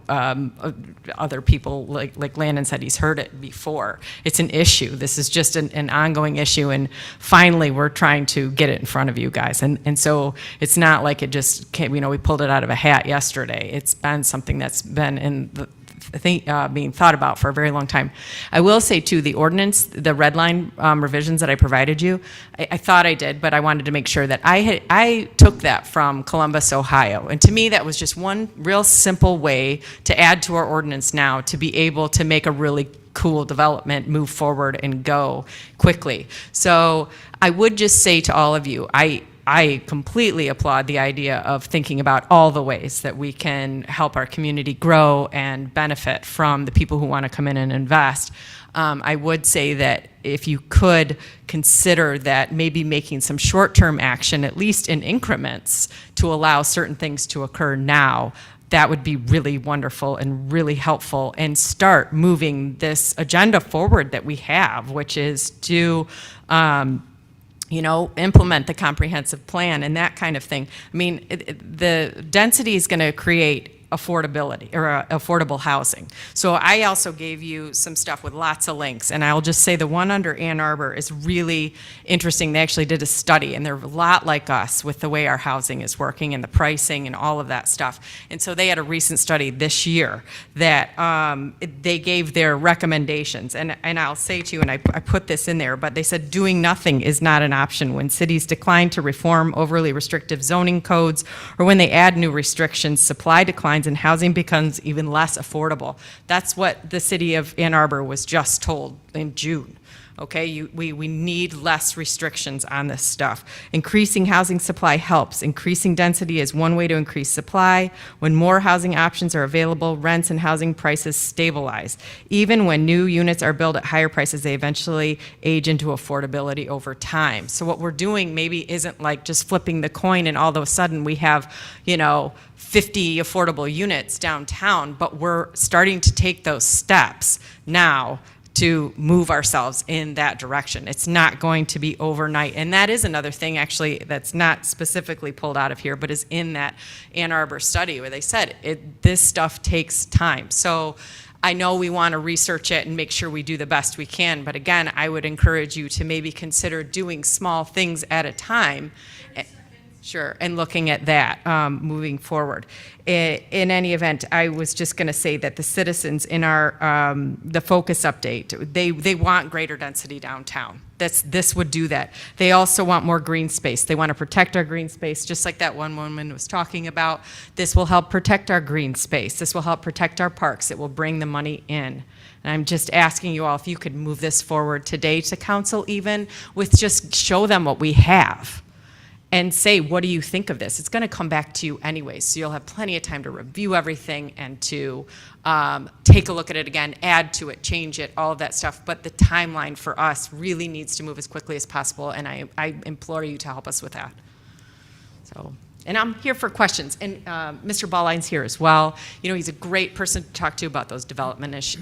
other people, like Landon said, he's heard it before. It's an issue. This is just an ongoing issue, and finally we're trying to get it in front of you guys. And so it's not like it just came, we pulled it out of a hat yesterday. It's been something that's been in the being thought about for a very long time. I will say too, the ordinance, the red line revisions that I provided you, I thought I did, but I wanted to make sure that I took that from Columbus, Ohio. And to me, that was just one real simple way to add to our ordinance now to be able to make a really cool development move forward and go quickly. So I would just say to all of you, I completely applaud the idea of thinking about all the ways that we can help our community grow and benefit from the people who want to come in and invest. I would say that if you could consider that maybe making some short-term action, at least in increments, to allow certain things to occur now, that would be really wonderful and really helpful, and start moving this agenda forward that we have, which is to implement the comprehensive plan and that kind of thing. I mean, the density is going to create affordability or affordable housing. So I also gave you some stuff with lots of links, and I'll just say the one under Ann Arbor is really interesting. They actually did a study, and they're a lot like us with the way our housing is working and the pricing and all of that stuff. And so they had a recent study this year that they gave their recommendations, and I'll say to you, and I put this in there, but they said doing nothing is not an option when cities decline to reform overly restrictive zoning codes, or when they add new restrictions, supply declines and housing becomes even less affordable. That's what the city of Ann Arbor was just told in June. Okay, we need less restrictions on this stuff. Increasing housing supply helps. Increasing density is one way to increase supply. When more housing options are available, rents and housing prices stabilize. Even when new units are built at higher prices, they eventually age into affordability over time. So what we're doing maybe isn't like just flipping the coin and all of a sudden we have, 50 affordable units downtown, but we're starting to take those steps now to move ourselves in that direction. It's not going to be overnight. And that is another thing actually that's not specifically pulled out of here, but is in that Ann Arbor study where they said this stuff takes time. So I know we want to research it and make sure we do the best we can, but again, I would encourage you to maybe consider doing small things at a time. Sure, and looking at that moving forward. In any event, I was just going to say that the citizens in our the focus update, they want greater density downtown. This would do that. They also want more green space. They want to protect our green space, just like that one woman was talking about. This will help protect our green space. This will help protect our parks. It will bring the money in. And I'm just asking you all if you could move this forward today to council, even with just show them what we have. And say, what do you think of this? It's going to come back to you anyway, so you'll have plenty of time to review everything and to take a look at it again, add to it, change it, all of that stuff. But the timeline for us really needs to move as quickly as possible, and I implore you to help us with that. So, and I'm here for questions. And Mr. Balline's here as well. He's a great person to talk to about those development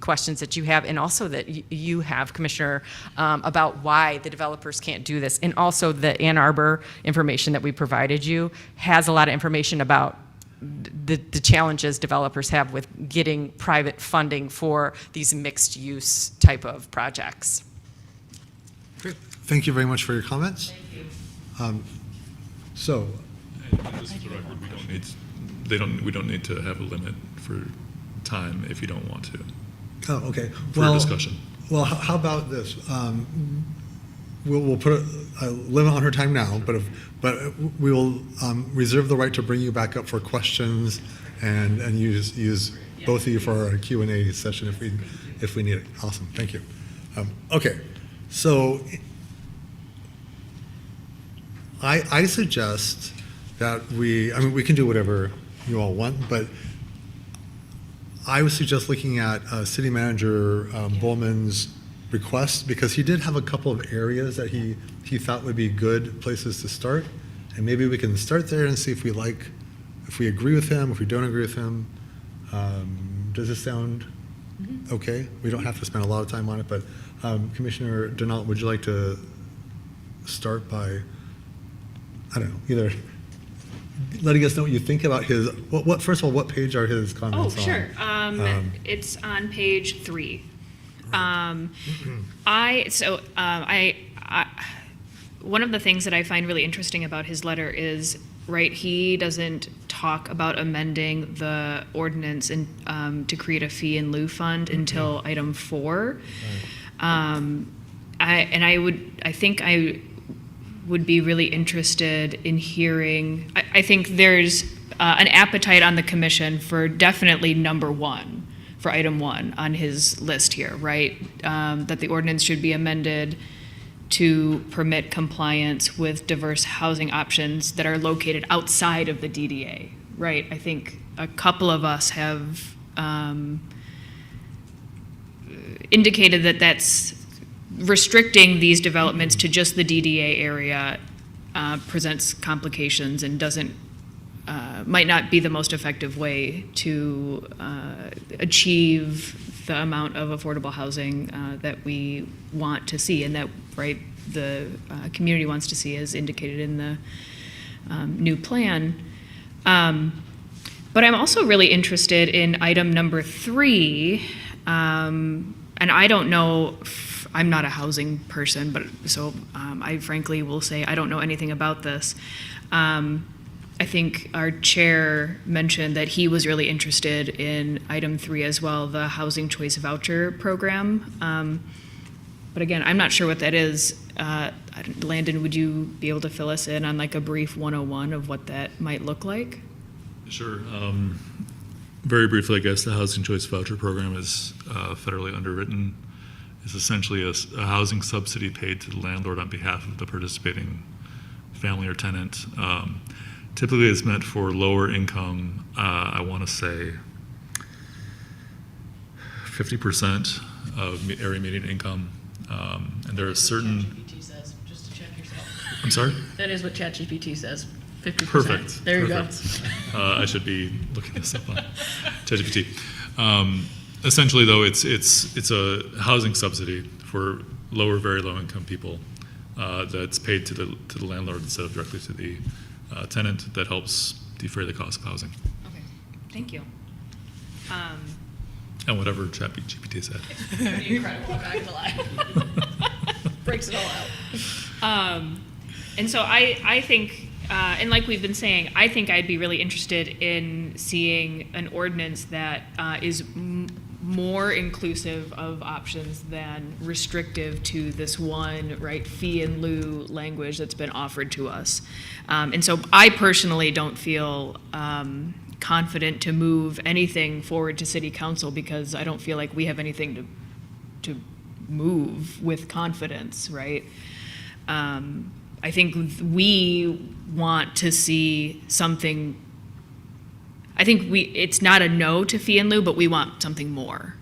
questions that you have, and also that you have, Commissioner, about why the developers can't do this. And also the Ann Arbor information that we provided you has a lot of information about the challenges developers have with getting private funding for these mixed use type of projects. Great. Thank you very much for your comments. Thank you. So, And just for the record, we don't need to have a limit for time if you don't want to. oh, okay. For discussion. Well, how about this? We'll put a limit on her time now, but we will reserve the right to bring you back up for questions and use both of you for a Q&A session if we need it. Awesome. Thank you. Okay. So I suggest that we can do whatever you all want, but I would suggest looking at City Manager Bowman's request, because he did have a couple of areas that he thought would be good places to start. And maybe we can start there and see if we agree with him, if we don't agree with him. Does this sound okay? We don't have to spend a lot of time on it, but Commissioner Denault, would you like to start by, I don't know, either letting us know what you think about his, first of all, what page are his Oh, comments on? sure. It's on page 3. One of the things that I find really interesting about his letter is, right, he doesn't talk about amending the ordinance and to create a fee in lieu fund until item 4. I think I would be really interested in hearing, I think there's an appetite on the commission for definitely number 1, for item 1 on his list here, right? That the ordinance should be amended to permit compliance with diverse housing options that are located outside of the DDA, right? I think a couple of us have indicated that that's restricting these developments to just the DDA area presents complications and might not be the most effective way to achieve the amount of affordable housing that we want to see and that, right, the community wants to see as indicated in the new plan. But I'm also really interested in item number 3, and I don't know, I'm not a housing person, but so I frankly will say I don't know anything about this. I think our chair mentioned that he was really interested in item 3 as well, the housing choice voucher program. But again, I'm not sure what that is. Landon, would you be able to fill us in on like a brief 101 of what that might look like? Sure. Very briefly, I guess the housing choice voucher program is federally underwritten. It's essentially a housing subsidy paid to the landlord on behalf of the participating family or tenant. Typically, it's meant for lower income, I want to say 50% of area median income. And there are certain... ChatGPT says, just to check yourself. I'm sorry? That is what ChatGPT says, 50%. Perfect. There you Perfect. I should be looking this up on ChatGPT. Essentially, though, it's a housing subsidy for very low income people that's paid to the landlord instead of directly to the tenant. That helps defray the cost of housing. Okay, thank you. And whatever ChatGPT said. Pretty incredible, I'm not gonna lie. Breaks it all out. And so I think, and like we've been saying, I think I'd be really interested in seeing an ordinance that is more inclusive of options than restrictive to this one, right, fee in lieu language that's been offered to us. And so I personally don't feel confident to move anything forward to City Council because I don't feel like we have anything to move with confidence, right? I think we want to see something. I think it's not a no to fee in lieu, but we want something more.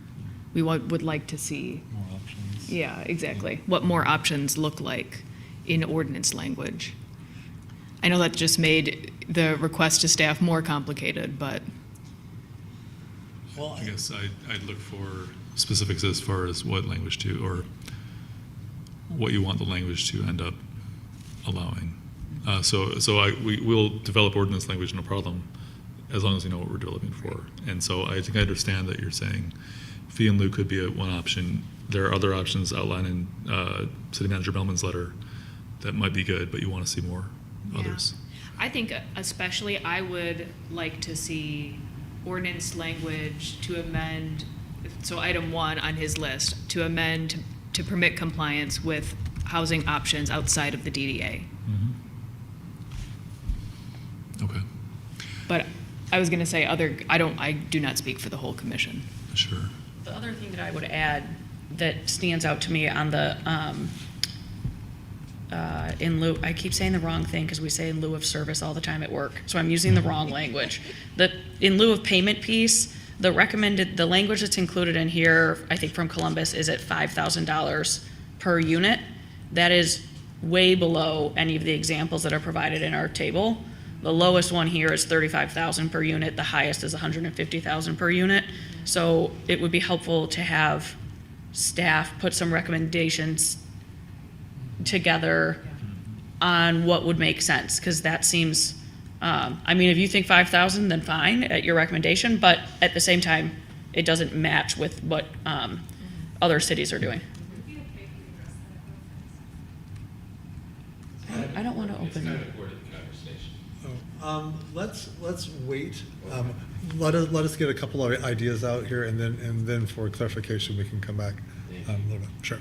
We would like to see More options. Yeah, exactly. What more options look like in ordinance language. I know that just made the request to staff more complicated, but I guess I'd look for specifics as far as what language to, or what you want the language to end up allowing. We'll develop ordinance language, no problem, as long as we know what we're developing for. And so I think I understand that you're saying fee in lieu could be one option. There are other options outlined in City Manager Bellman's letter that might be good, but you want to see more others. I think especially I would like to see ordinance language to amend, so item 1 on his list, to amend to permit compliance with housing options outside of the DDA. Okay, But I was going to say I do not speak for the whole commission. sure. The other thing that I would add that stands out to me on the, in lieu, I keep saying the wrong thing because we say in lieu of service all the time at work, so I'm using the wrong language. The in lieu of payment piece, The language that's included in here, I think from Columbus, is at $5,000 per unit. That is way below any of the examples that are provided in our table. The lowest one here is $35,000 per unit. The highest is $150,000 per unit. So it would be helpful to have staff put some recommendations together on what would make sense, because that seems, I mean, if you think 5,000, then fine at your recommendation, but at the same time, it doesn't match with what other cities are doing. I don't want to open it. Let's wait. Let us get a couple of ideas out here, and then for clarification, we can come back a little bit. Sure.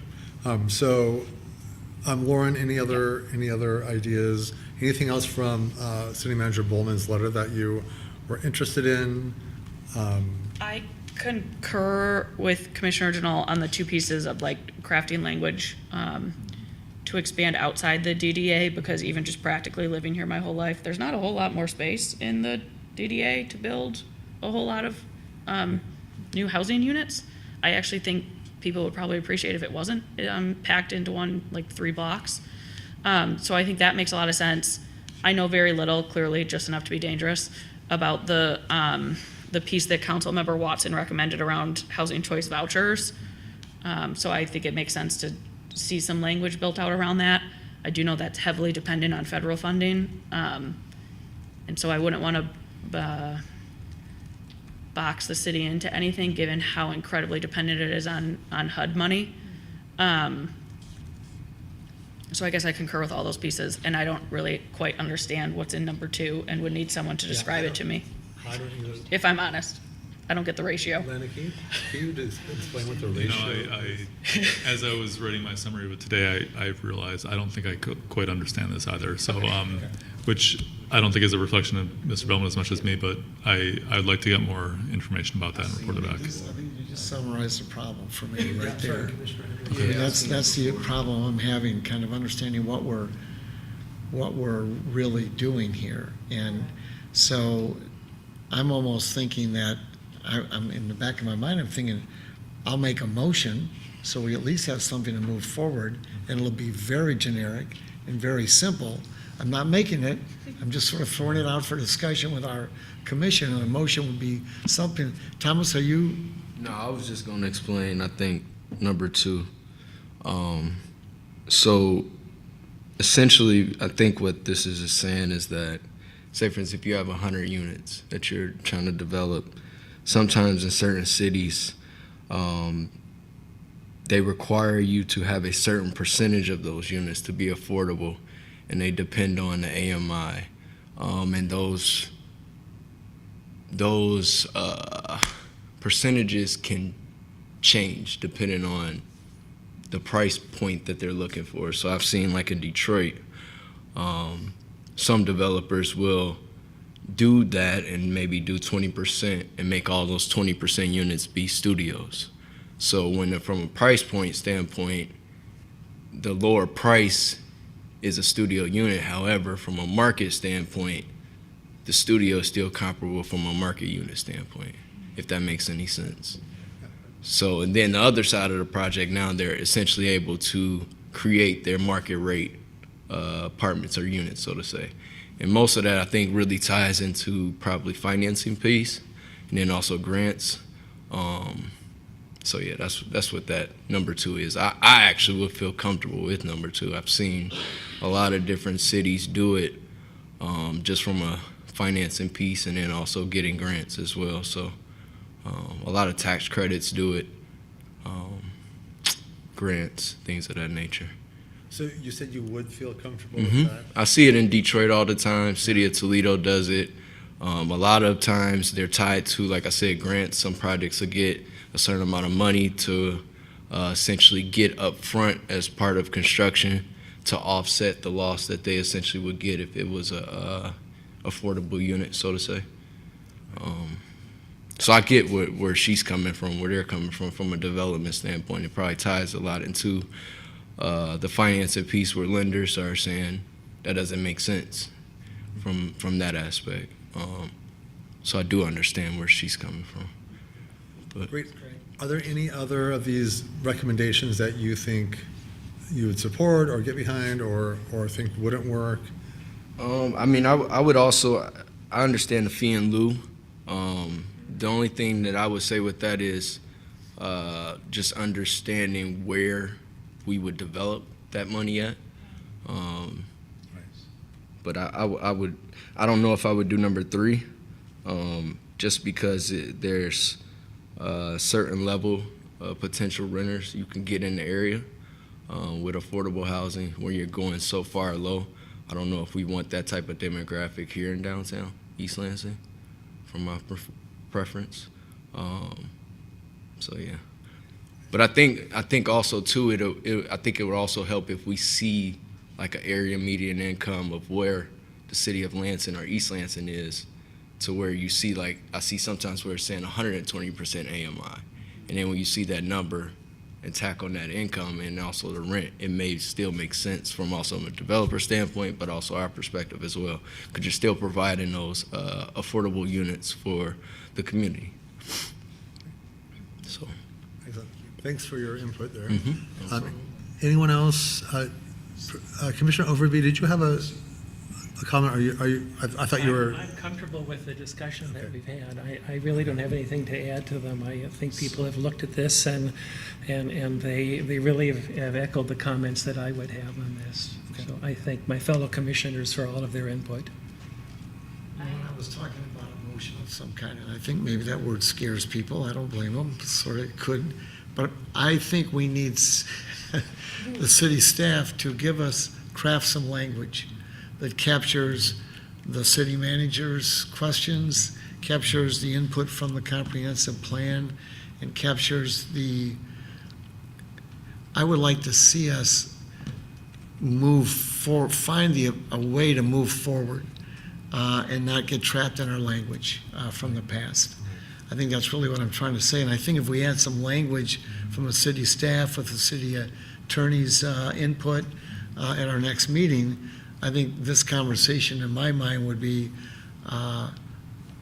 Lauren, any other ideas? Anything else from City Manager Bowman's letter that you were interested in? I concur with Commissioner Janal on the two pieces of like crafting language to expand outside the DDA, because even just practically living here my whole life, there's not a whole lot more space in the DDA to build a whole lot of new housing units. I actually think people would probably appreciate if it wasn't packed into one, like 3 blocks. So I think that makes a lot of sense. I know very little, clearly just enough to be dangerous, about the piece that Councilmember Watson recommended around housing choice vouchers. So I think it makes sense to see some language built out around that. I do know that's heavily dependent on federal funding. And so I wouldn't want to box the city into anything, given how incredibly dependent it is on HUD money. So I guess I concur with all those pieces, and I don't really quite understand what's in number 2 and would need someone to describe it to me, I don't either. if I'm honest. I don't get the ratio. Lana, can you just explain what the You know, ratio? as I was writing my summary of it today, I realized I don't think I could quite understand this either. So, which I don't think is a reflection of Mr. Bellman as much as me, but I'd like to get more information about that and report it back. I think you just summarized the problem for me right there. I mean, that's the problem I'm having, kind of understanding what we're really doing here. And so I'm almost thinking that I'm in the back of my mind, I'm thinking I'll make a motion so we at least have something to move forward, and it'll be very generic and very simple. I'm not making it, I'm just sort of throwing it out for discussion with our commission, and a motion would be something. Thomas, are you? No, I was just going to explain, I think, number 2. So essentially, I think what this is saying is that, say for instance, if you have 100 units that you're trying to develop, sometimes in certain cities, they require you to have a certain percentage of those units to be affordable, and they depend on the AMI. And those percentages can change depending on the price point that they're looking for. So I've seen, like in Detroit, some developers will do that and maybe do 20% and make all those 20% units be studios. So when from a price point standpoint, the lower price is a studio unit. However, from a market standpoint, the studio is still comparable from a market unit standpoint, if that makes any sense. So, and then the other side of the project, now they're essentially able to create their market rate apartments or units, so to say. And most of that, I think, really ties into probably financing piece, and then also grants. So yeah, that's what that number 2 is. I actually would feel comfortable with number 2. I've seen a lot of different cities do it, just from a financing piece, and then also getting grants as well. So a lot of tax credits do it, grants, things of that nature. So you said you would feel comfortable with that? I see it in Detroit all the time. City of Toledo does it. A lot of times they're tied to, like I said, grants. Some projects will get a certain amount of money to essentially get up front as part of construction to offset the loss that they essentially would get if it was a affordable unit, so to say. So I get where she's coming from, where they're coming from a development standpoint. It probably ties a lot into the financing piece where lenders are saying that doesn't make sense from that aspect. So I do understand where she's coming from. Great. Are there any other of these recommendations that you think you would support or get behind or think wouldn't work? I mean, I would also, I understand the fee in lieu. The only thing that I would say with that is just understanding where we would develop that money at. But I don't know if I would do number 3, just because there's a certain level of potential renters you can get in the area with affordable housing where you're going so far low. I don't know if we want that type of demographic here in downtown East Lansing, from my preference. So yeah, but I think also too I think it would also help if we see like an area median income of where the city of Lansing or East Lansing is, to where you see, like, I see sometimes where it's saying 120% AMI, and then when you see that number and tack on that income and also the rent, it may still make sense from also a developer standpoint, but also our perspective as well, because you're still providing those affordable units for the community. So, Excellent. Thanks for your input there. Anyone else? Commissioner Overby, did you have a comment? I thought you were. I'm comfortable with the discussion that we've had. I really don't have anything to add to them. I think people have looked at this and they really have echoed the comments that I would have on this. So I thank my fellow commissioners for all of their input. I was talking about a motion of some kind, and I think maybe that word scares people. I don't blame them. Sort of could. But I think we need the city staff to craft some language that captures the city manager's questions, captures the input from the comprehensive plan, and captures I would like to see us find a way to move forward and not get trapped in our language from the past. I think that's really what I'm trying to say, and I think if we add some language from the city staff with the city attorney's input at our next meeting, I think this conversation, in my mind, would be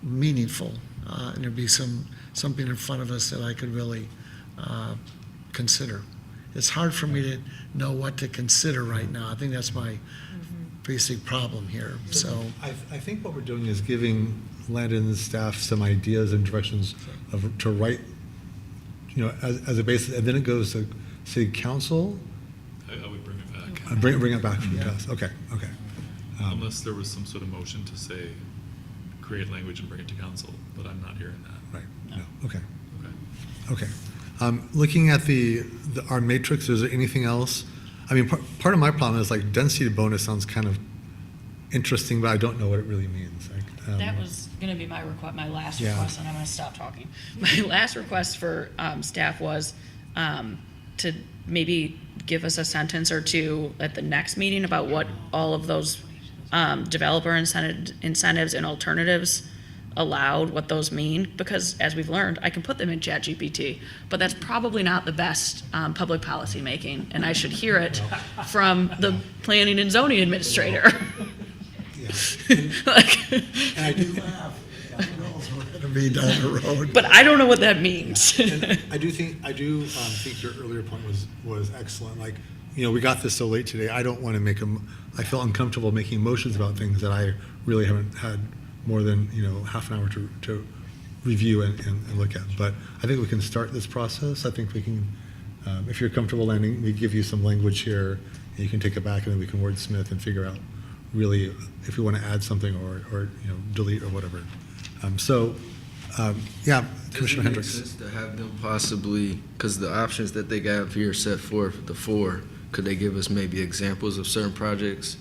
meaningful, and there'd be something in front of us that I could really consider. It's hard for me to know what to consider right now. I think that's my basic problem here. So I think what we're doing is giving Landon's staff some ideas and directions to write, as a basis, and then it goes to city council. I would bring it back. Bring it back from us. Okay. Unless there was some sort of motion to say, create language and bring it to council, but I'm not hearing that. Right. No. Okay. Looking at our matrix, is there anything else? I mean, part of my problem is like density bonus sounds kind of interesting, but I don't know what it really means. That was going to be my last Yeah. request, and I'm going to stop talking. My last request for staff was to maybe give us a sentence or two at the next meeting about what all of those developer incentives and alternatives allowed, what those mean, because as we've learned, I can put them in ChatGPT, but that's probably not the best public policy making, and I should hear it from the planning and zoning administrator. And I do laugh. be down the road. But I don't know what that means. And I do think your earlier point was excellent. Like, we got this so late today. I don't want to I feel uncomfortable making motions about things that I really haven't had more than, half an hour to review and look at. But I think we can start this process. I think we can, if you're comfortable landing, we give you some language here, and you can take it back, and then we can wordsmith and figure out really if we want to add something or delete or whatever. Commissioner Hendricks. Does it make sense to have them possibly, because the options that they got here set forth, the 4, could they give us maybe examples of certain projects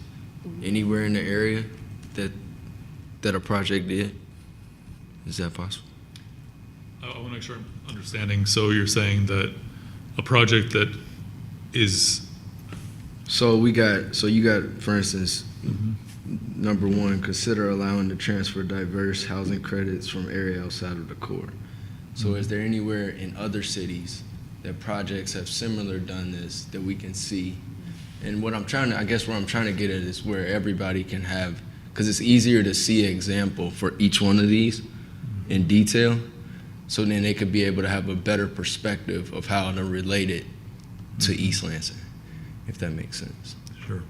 anywhere in the area that a project did? Is that possible? I want to make sure I'm understanding. So you're saying that a project that is... So you got, for instance, number 1, consider allowing the transfer diverse housing credits from area outside of the core. So is there anywhere in other cities that projects have similar done this that we can see? And what I'm trying to get at is where everybody can have, because it's easier to see an example for each one of these in detail. so then they could be able to have a better perspective of how to relate it to East Lansing, if that makes sense. Sure.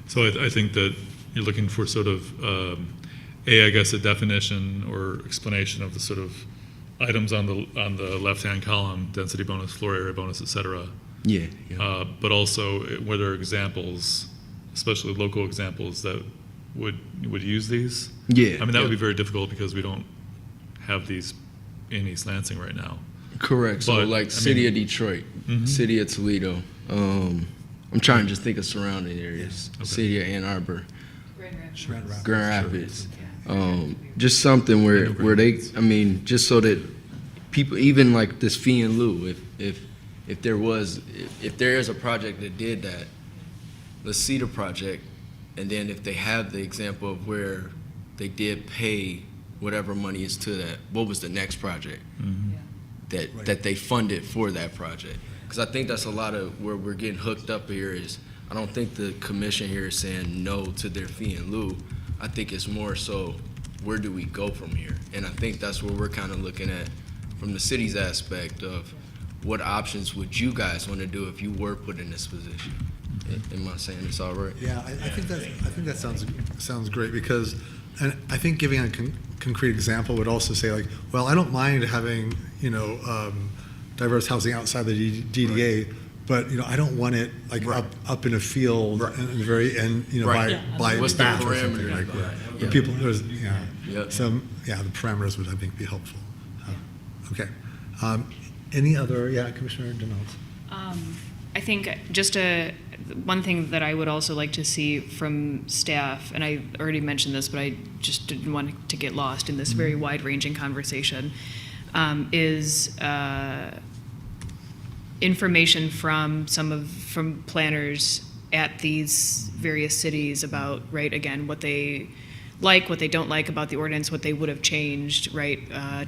So I think that you're looking for sort of, I guess, a definition or explanation of the sort of items on the left-hand column, density bonus, floor area bonus, et cetera. Yeah. But also, were there examples, especially local examples, that would use these? Yeah. I mean, that would be very difficult because we don't have these in East Lansing right now. Correct. So But, like I city mean- of Detroit, Mhm. city of Toledo. I'm trying to just think of surrounding areas. Okay. City of Ann Arbor, Grand Rapids. Grand Rapids. Just something where they, I mean, just so that people, even like this fee in lieu, if there is a project that did that, let's see the project, and then if they have the example of where they did pay whatever money is to that, what was the next project that they funded for that project? Because I think that's a lot of where we're getting hooked up here is, I don't think the commission here is saying no to their fee in lieu. I think it's more so, where do we go from here? And I think that's where we're kind of looking at from the city's aspect of what options would you guys want to do if you were put in this position? Am I saying this all right? Yeah, I think that sounds great because, and I think giving a concrete example would also say like, well, I don't mind having diverse housing outside the DDA, but I don't want it like up in a field in the very end, by What's the bath or something parameters like behind that. it? But people, there's Yep. the parameters would I think be helpful. Okay. Any other? Yeah, Commissioner Donald. I think just one thing that I would also like to see from staff, and I already mentioned this, but I just didn't want to get lost in this very wide-ranging conversation, is information from from planners at these various cities about, right, again, what they like, what they don't like about the ordinance, what they would have changed, right,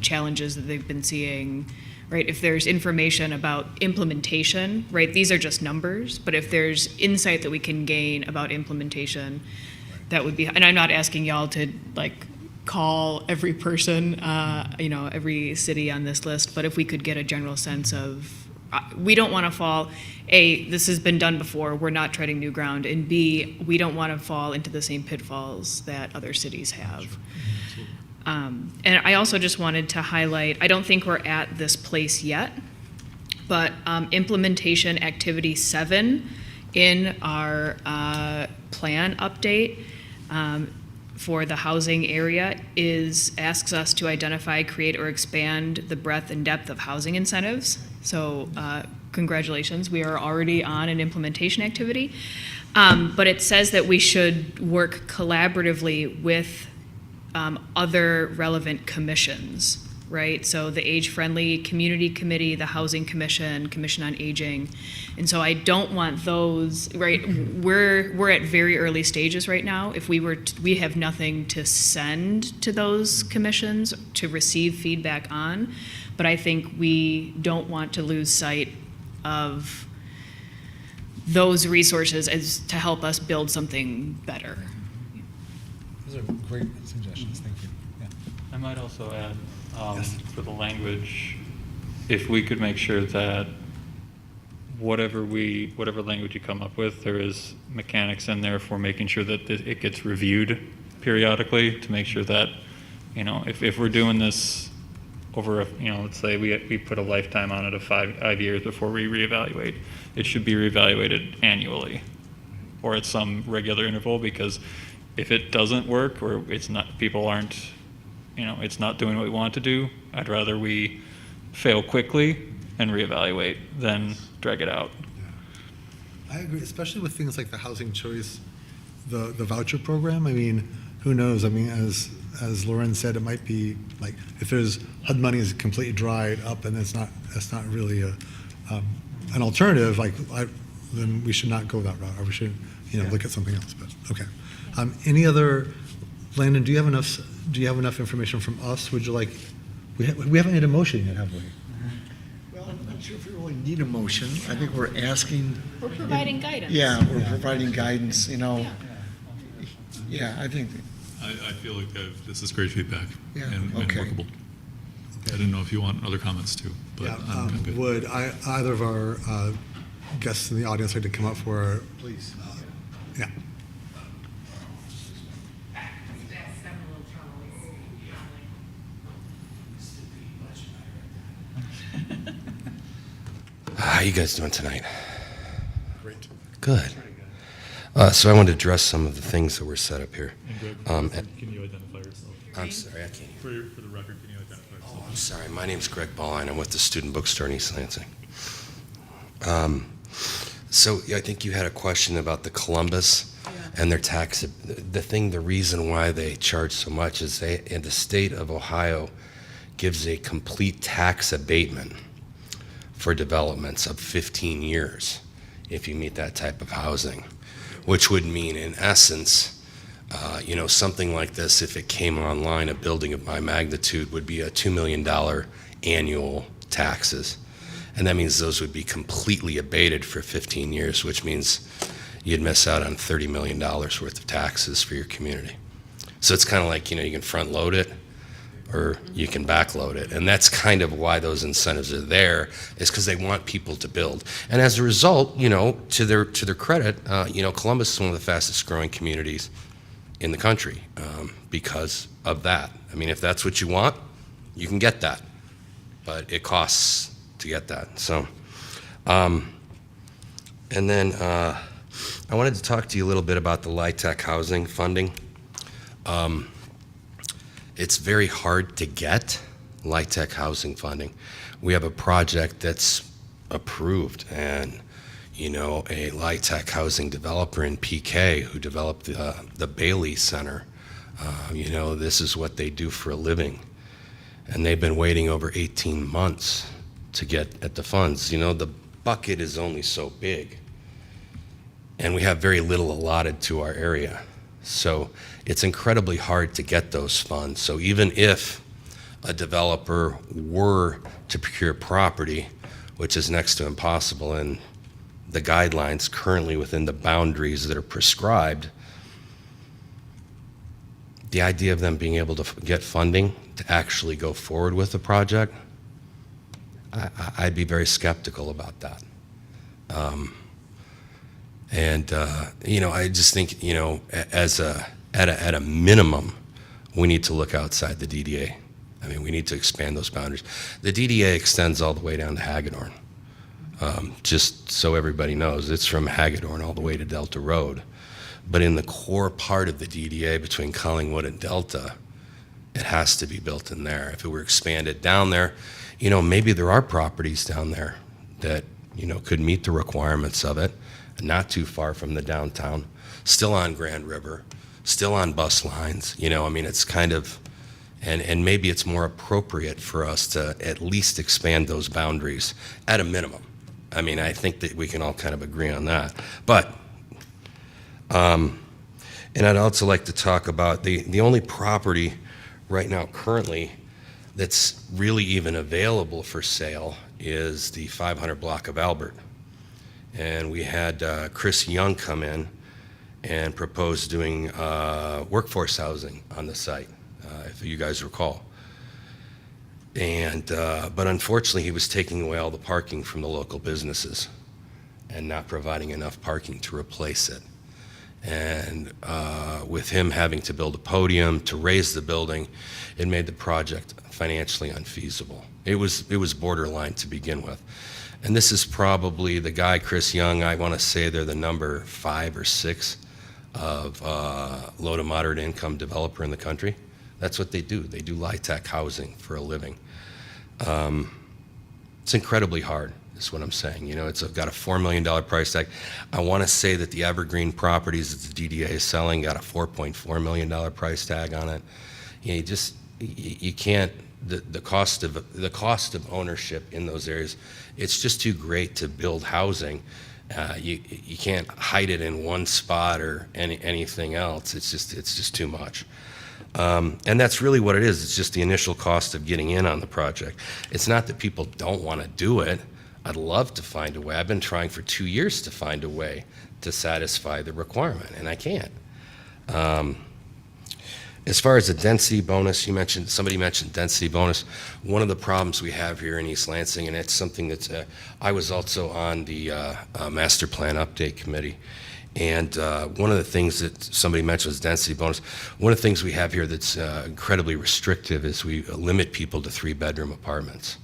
challenges that they've been seeing, right? If there's information about implementation, right, these are just numbers, but if there's insight that we can gain about implementation, that would be, and I'm not asking y'all to like call every person, every city on this list, but if we could get a general sense of, we don't want to fall, A, this has been done before, we're not treading new ground, and B, we don't want to fall into the same pitfalls that other cities have. And I also just wanted to highlight, I don't think we're at this place yet, but implementation activity 7 in our plan update for the housing area asks us to identify, create, or expand the breadth and depth of housing incentives. So congratulations, we are already on an implementation activity. But it says that we should work collaboratively with other relevant commissions, right? So the Age-Friendly Community Committee, the Housing Commission, Commission on Aging. And so I don't want those, right? We're at very early stages right now. If we have nothing to send to those commissions to receive feedback on, but I think we don't want to lose sight of those resources as to help us build something better. Those are great suggestions. Thank you. Yeah. I might also add, Yes. for the language, if we could make sure that whatever language you come up with, there is mechanics in there for making sure that it gets reviewed periodically to make sure that, if we're doing this over let's say we put a lifetime on it of 5 years before we reevaluate, it should be reevaluated annually or at some regular interval, because if it doesn't work or people aren't, it's not doing what we want to do, I'd rather we fail quickly and reevaluate than drag it out. I agree, especially with things like the housing choice, the voucher program. I mean, who knows? I mean, as Lauren said, it might be like if there's HUD money is completely dried up and that's not really an alternative. Then we should not go that route, or we should look at something else. But okay. Any other, Landon? Do you have enough information from us? Would you like? We haven't had a motion yet, have we? Well, I'm not sure if we really need a motion. I think we're asking. We're providing guidance. Yeah, we're providing guidance, Yeah, I think, I feel like this is great feedback Yeah, and okay. workable. I didn't know if you want other comments too, but Yeah, I'm good. would either of our guests in the audience like to come up for, please? Yeah. How you guys doing tonight? Great. Good. So I want to address some of the things that were set up here. And Greg, can you identify yourself? I'm sorry, I can't. For the record, can you identify yourself? I'm sorry, my name's Greg Balline. I'm with the Student Bookstore in East Lansing. So yeah, I think you had a question about the Columbus and their tax. The reason why they charge so much is in the state of Ohio gives a complete tax abatement for developments of 15 years if you meet that type of housing, which would mean in essence, something like this, if it came online, a building of my magnitude would be a $2 million annual taxes. And that means those would be completely abated for 15 years, which means you'd miss out on $30 million worth of taxes for your community. So it's kind of like, you can front load it or you can back load it. And that's kind of why those incentives are there, is because they want people to build. And as a result, to their credit, Columbus is one of the fastest growing communities in the country because of that. I mean, if that's what you want, you can get that, but it costs to get that. So, and then I wanted to talk to you a little bit about the LIHTC housing funding. It's very hard to get LIHTC housing funding. We have a project that's approved, and a LIHTC housing developer in PK who developed the Bailey Center. This is what they do for a living, and they've been waiting over 18 months to get at the funds. The bucket is only so big, and we have very little allotted to our area. So it's incredibly hard to get those funds. So even if a developer were to procure property, which is next to impossible, and the guidelines currently within the boundaries that are prescribed, the idea of them being able to get funding to actually go forward with the project, I'd be very skeptical about that. I just think, at a minimum, we need to look outside the DDA. I mean, we need to expand those boundaries. The DDA extends all the way down to Hagedorn. Just so everybody knows, it's from Hagedorn all the way to Delta Road. But in the core part of the DDA between Collingwood and Delta, it has to be built in there. If it were expanded down there, maybe there are properties down there that, could meet the requirements of it, not too far from the downtown, still on Grand River, still on bus lines. It's kind of, and maybe it's more appropriate for us to at least expand those boundaries at a minimum. I think that we can all kind of agree on that. But, and I'd also like to talk about the only property right now currently that's really even available for sale is the 500 block of Albert. And we had Chris Young come in and propose doing workforce housing on the site, if you guys recall. And but unfortunately, he was taking away all the parking from the local businesses and not providing enough parking to replace it. And with him having to build a podium to raise the building, it made the project financially unfeasible. It was borderline to begin with. And this is probably the guy, Chris Young, I want to say they're the number 5 or 6 of low to moderate income developer in the country. That's what they do. They do LIHTC housing for a living. It's incredibly hard, is what I'm saying. It's got a $4 million price tag. I want to say that the Evergreen properties that the DDA is selling got a $4.4 million price tag on it. You can't. The cost of ownership in those areas, it's just too great to build housing. You can't hide it in one spot or anything else. It's just too much. And that's really what it is. It's just the initial cost of getting in on the project. It's not that people don't want to do it. I'd love to find a way. I've been trying for 2 years to find a way to satisfy the requirement, and I can't. As far as the density bonus, somebody mentioned density bonus. One of the problems we have here in East Lansing, and it's something that's, I was also on the master plan update committee. And one of the things that somebody mentioned was density bonus. One of the things we have here that's incredibly restrictive is we limit people to 3-bedroom apartments,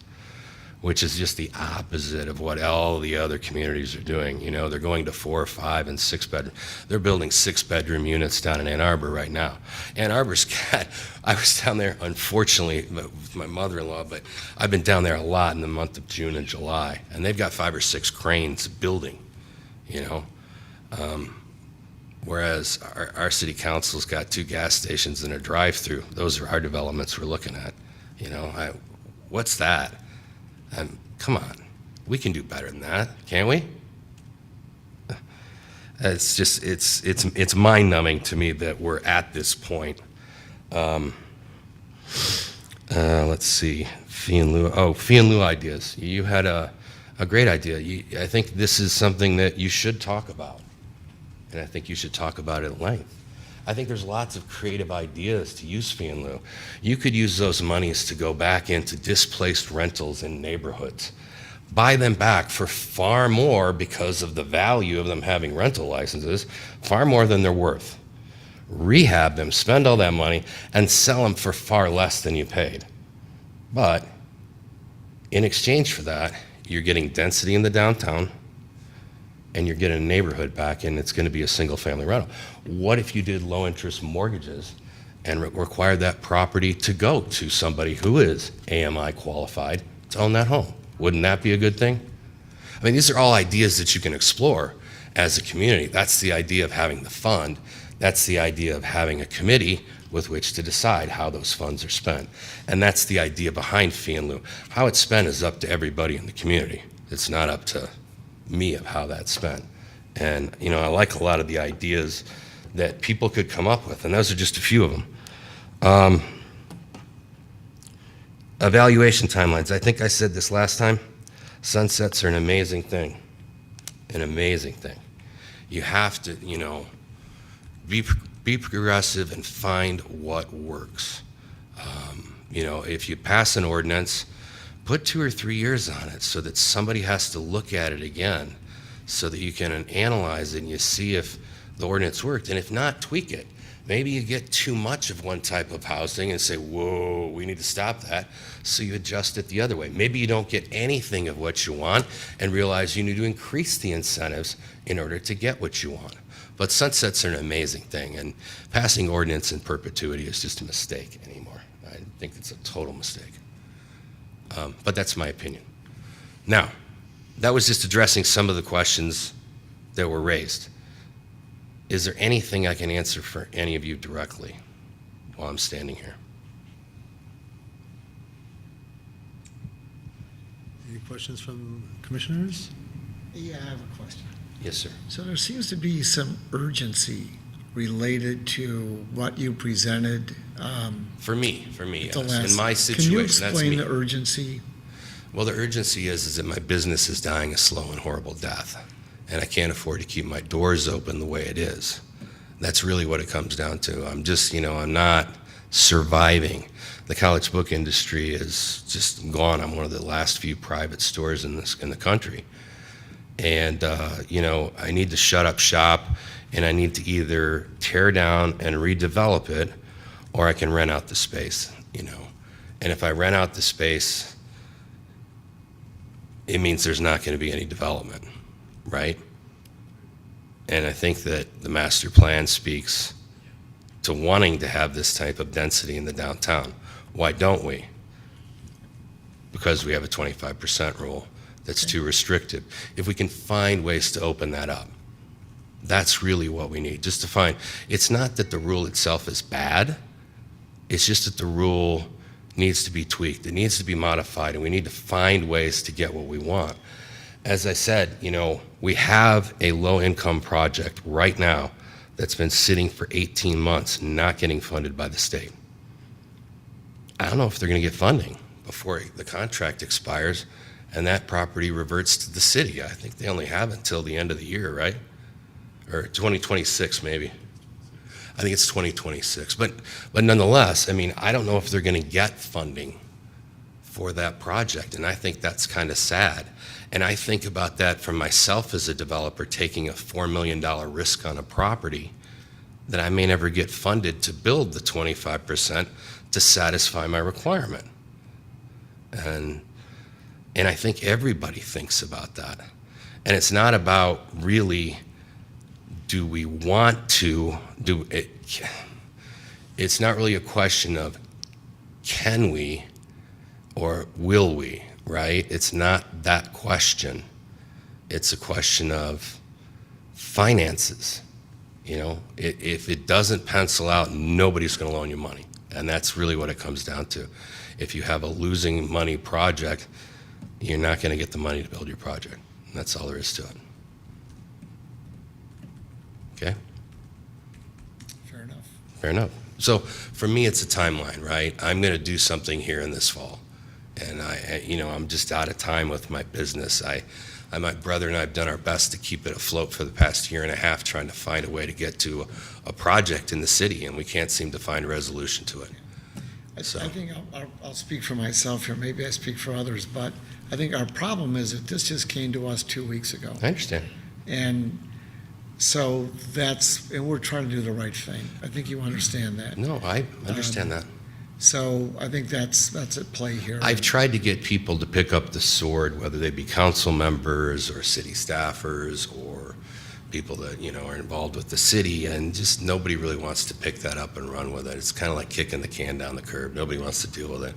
which is just the opposite of what all the other communities are doing. You know, they're going to 4, 5, and 6-bedroom. They're building 6-bedroom units down in Ann Arbor right now. Ann Arbor's got, I was down there, unfortunately, with my mother-in-law, but I've been down there a lot in the month of June and July, and they've got 5 or 6 cranes building, you know. Whereas our city council's got 2 gas stations and a drive-through. Those are our developments we're looking at. You know, what's that? Come on, we can do better than that, can't we? It's just, it's mind-numbing to me that we're at this point. Let's see, fee and lieu ideas. You had a great idea. I think this is something that you should talk about, and I think you should talk about it at length. I think there's lots of creative ideas to use fee and lieu. You could use those monies to go back into displaced rentals in neighborhoods. Buy them back for far more because of the value of them having rental licenses, far more than they're worth. Rehab them, spend all that money, and sell them for far less than you paid. But in exchange for that, you're getting density in the downtown, and you're getting a neighborhood back, and it's going to be a single-family rental. What if you did low-interest mortgages and required that property to go to somebody who is AMI qualified to own that home? Wouldn't that be a good thing? I mean, these are all ideas that you can explore as a community. That's the idea of having the fund. That's the idea of having a committee with which to decide how those funds are spent. And that's the idea behind fee and lieu. How it's spent is up to everybody in the community. It's not up to me of how that's spent. And, you know, I like a lot of the ideas that people could come up with, and those are just a few of them. Evaluation timelines. I think I said this last time. Sunsets are an amazing thing. An amazing thing. You have to, you know, be progressive and find what works. You know, if you pass an ordinance, put 2 or 3 years on it so that somebody has to look at it again so that you can analyze it and you see if the ordinance worked. And if not, tweak it. Maybe you get too much of one type of housing and say, whoa, we need to stop that. So you adjust it the other way. Maybe you don't get anything of what you want and realize you need to increase the incentives in order to get what you want. But sunsets are an amazing thing, and passing ordinance in perpetuity is just a mistake anymore. I think it's a total mistake. But that's my opinion. Now, that was just addressing some of the questions that were raised. Is there anything I can answer for any of you directly while I'm standing here? Any questions from commissioners? Yeah, I have a question. Yes, sir. So there seems to be some urgency related to what you presented. For me, the yes. last- In my Can you situation, that's explain me. the urgency? Well, the urgency is that my business is dying a slow and horrible death, and I can't afford to keep my doors open the way it is. That's really what it comes down to. I'm just, you know, I'm not surviving. The college book industry is just gone. I'm one of the last few private stores in the country. And, you know, I need to shut up shop, and I need to either tear down and redevelop it, or I can rent out the space, you know. And if I rent out the space, it means there's not going to be any development, right? And I think that the master plan speaks to wanting to have this type of density in the downtown. Why don't we? Because we have a 25% rule that's too restrictive. If we can find ways to open that up, that's really what we need. Just to find, it's not that the rule itself is bad, it's just that the rule needs to be tweaked. It needs to be modified, and we need to find ways to get what we want. As I said, you know, we have a low-income project right now that's been sitting for 18 months, not getting funded by the state. I don't know if they're going to get funding before the contract expires and that property reverts to the city. I think they only have until the end of the year, right? Or 2026 maybe. I think it's 2026. But nonetheless, I mean, I don't know if they're going to get funding for that project, and I think that's kind of sad. And I think about that for myself as a developer, taking a $4 million risk on a property that I may never get funded to build the 25% to satisfy my requirement. And I think everybody thinks about that. And it's not about really, do we want to do it? It's not really a question of can we or will we, right? It's not that question. It's a question of finances. You know, if it doesn't pencil out, nobody's going to loan you money. And that's really what it comes down to. If you have a losing money project, you're not going to get the money to build your project. That's all there is to it. Okay? Fair enough. Fair enough. So for me, it's a timeline, right? I'm going to do something here in this fall. And I'm just out of time with my business. My brother and I have done our best to keep it afloat for the past year and a half, trying to find a way to get to a project in the city, and we can't seem to find a resolution to it. I think I'll speak for myself here, maybe I speak for others, but I think our problem is that this just came to us 2 weeks ago. I understand. And so and we're trying to do the right thing. I think you understand that. No, I understand that. So I think that's at play here. I've tried to get people to pick up the sword, whether they be council members or city staffers or people that, are involved with the city, and just nobody really wants to pick that up and run with it. It's kind of like kicking the can down the curb. Nobody wants to deal with it.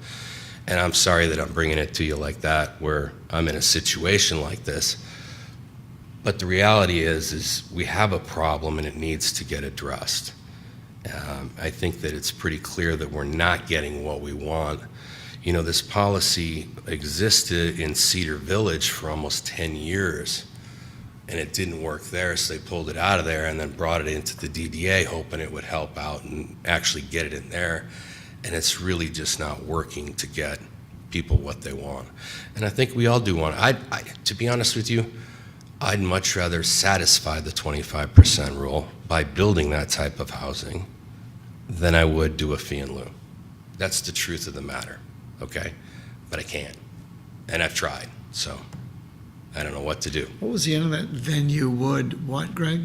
And I'm sorry that I'm bringing it to you like that, where I'm in a situation like this. But the reality is we have a problem and it needs to get addressed. I think that it's pretty clear that we're not getting what we want. This policy existed in Cedar Village for almost 10 years, and it didn't work there, so they pulled it out of there and then brought it into the DDA, hoping it would help out and actually get it in there. And it's really just not working to get people what they want. And I think we all do want it. To be honest with you, I'd much rather satisfy the 25% rule by building that type of housing than I would do a fee in lieu. That's the truth of the matter, okay? But I can't, and I've tried, so I don't know what to do. What was the end of that? Then you would what, Greg?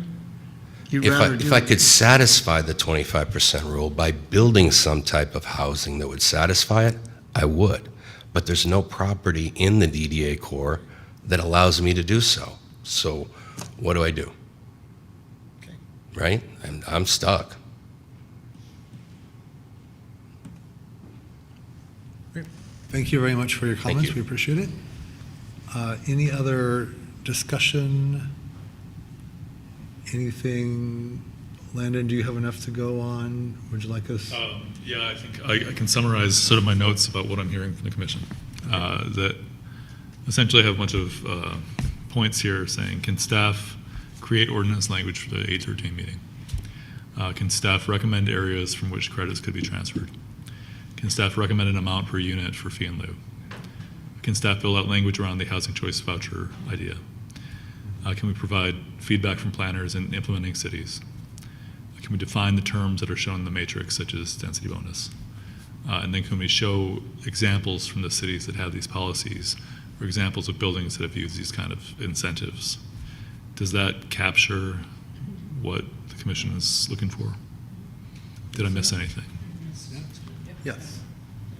You'd rather do If I could satisfy the 25% rule by building some type of housing that would satisfy it, I would. But there's no property in the DDA core that allows me to do so. So what do I do? Okay. Right? I'm stuck. Great. Thank you very much for your comments. you. We appreciate it. Any other discussion? Anything? Landon, do you have enough to go on? Would you like us? Yeah, I think I can summarize sort of my notes about what I'm hearing from the commission. That essentially I have a bunch of points here saying, can staff create ordinance language for the 8/13 meeting? Can staff recommend areas from which credits could be transferred? Can staff recommend an amount per unit for fee in lieu? Can staff build out language around the housing choice voucher idea? Can we provide feedback from planners in implementing cities? Can we define the terms that are shown in the matrix, such as density bonus? And then can we show examples from the cities that have these policies, or examples of buildings that have used these kind of incentives? Does that capture what the commission is looking for? Did I miss anything? Yes.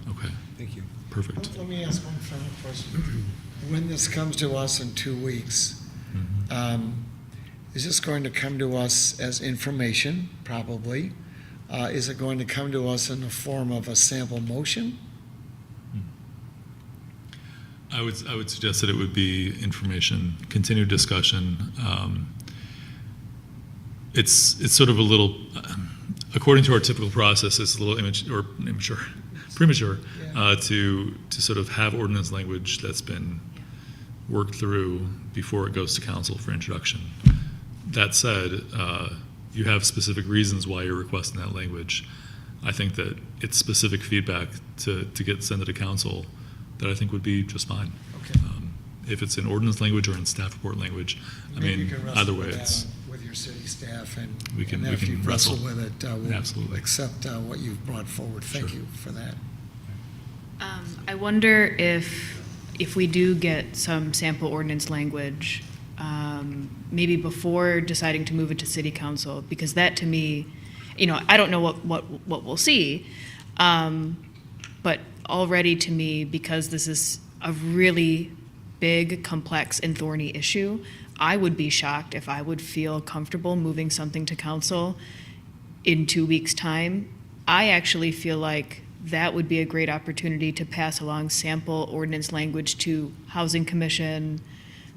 Okay, Thank you. perfect. Let me ask one final question. When this comes to us in 2 weeks, is this going to come to us as information, probably? Is it going to come to us in the form of a sample motion? I would suggest that it would be information, continued discussion. It's sort of a little, according to our typical process, it's a little premature to sort of have ordinance language that's been worked through before it goes to council for introduction. That said, you have specific reasons why you're requesting that language. I think that it's specific feedback to get sent to council that I think would be just fine. Okay. If it's in ordinance language or in staff report language, Maybe you I mean, can wrestle either way, with that it's with your your city staff, and We can after you wrestle wrestle. with it, we'll Absolutely. accept what you've brought forward. Thank Sure. you for that. I wonder if we do get some sample ordinance language, maybe before deciding to move it to city council, because that to me, I don't know what we'll see, but already to me, because this is a really big, complex, and thorny issue, I would be shocked if I would feel comfortable moving something to council in 2 weeks' time. I actually feel like that would be a great opportunity to pass along sample ordinance language to Housing Commission,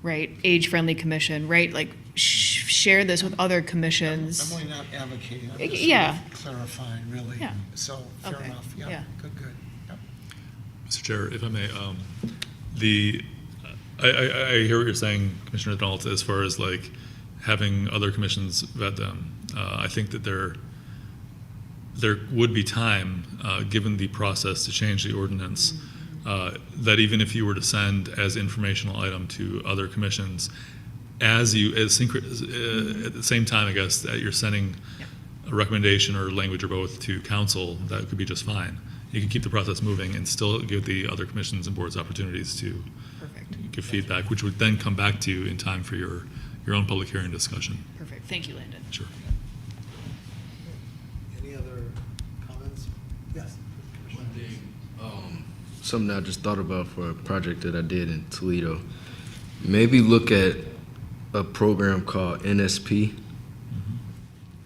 right, Age-Friendly Commission, right, like share this with other commissions. I'm really not advocating, I'm just Yeah. sort of clarifying, really. Yeah. So, fair Okay. enough, yeah, Yeah. good. Yep. Mr. Chair, if I may, I hear what you're saying, Commissioner Donald, as far as like having other commissions vet them. I think that there would be time, given the process to change the ordinance, that even if you were to send as informational item to other commissions, at the same time, I guess, that you're sending a recommendation or language or both to council, that could be just fine. You can keep the process moving and still give the other commissions and boards opportunities to Perfect. give feedback, which would then come back to you in time for your own public hearing discussion. Perfect. Thank you, Landon. Sure. Any other comments? Yes. Something I just thought about for a project that I did in Toledo. Maybe look at a program called NSP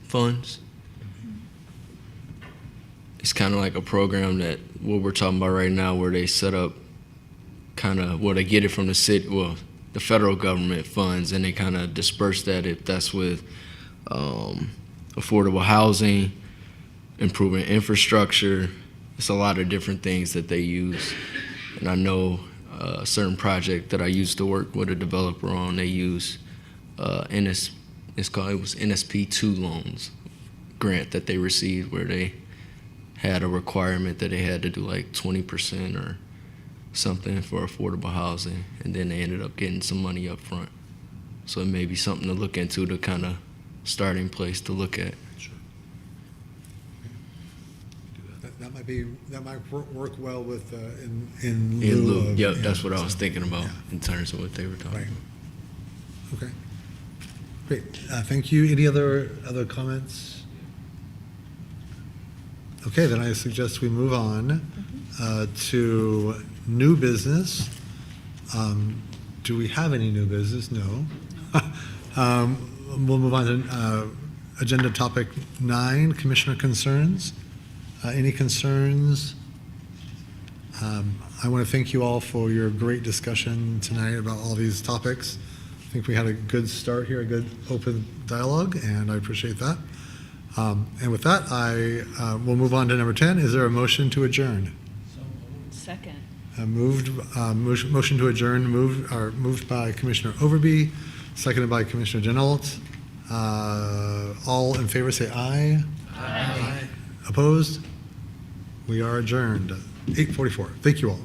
funds. It's kind of like a program that what we're talking about right now, where they set up they get it from the city, the federal government funds, and they kind of disperse that if that's with affordable housing, improving infrastructure. It's a lot of different things that they use. And I know a certain project that I used to work with a developer on, they use it was NSP2 loans grant that they received, where they had a requirement that they had to do like 20% or something for affordable housing, and then they ended up getting some money up front. So it may be something to look into, to kind of starting place to look at. Sure. That might work well with in In lieu lieu, of. yep, yeah, that's what I was so, thinking about yeah. in terms of what they were talking Right. about. Okay. Great. Thank you. Any other comments? Okay, then I suggest we move on to new business. Do we have any new business? No. We'll move on to agenda topic 9, commissioner concerns. Any concerns? I want to thank you all for your great discussion tonight about all these topics. I think we had a good start here, a good open dialogue, and I appreciate that. And with that, we'll move on to number 10. Is there a motion to adjourn? Second. Motion to adjourn moved by Commissioner Overby, seconded by Commissioner Denault. All in favor say aye. Aye. Opposed? We are adjourned. 8:44. Thank you all.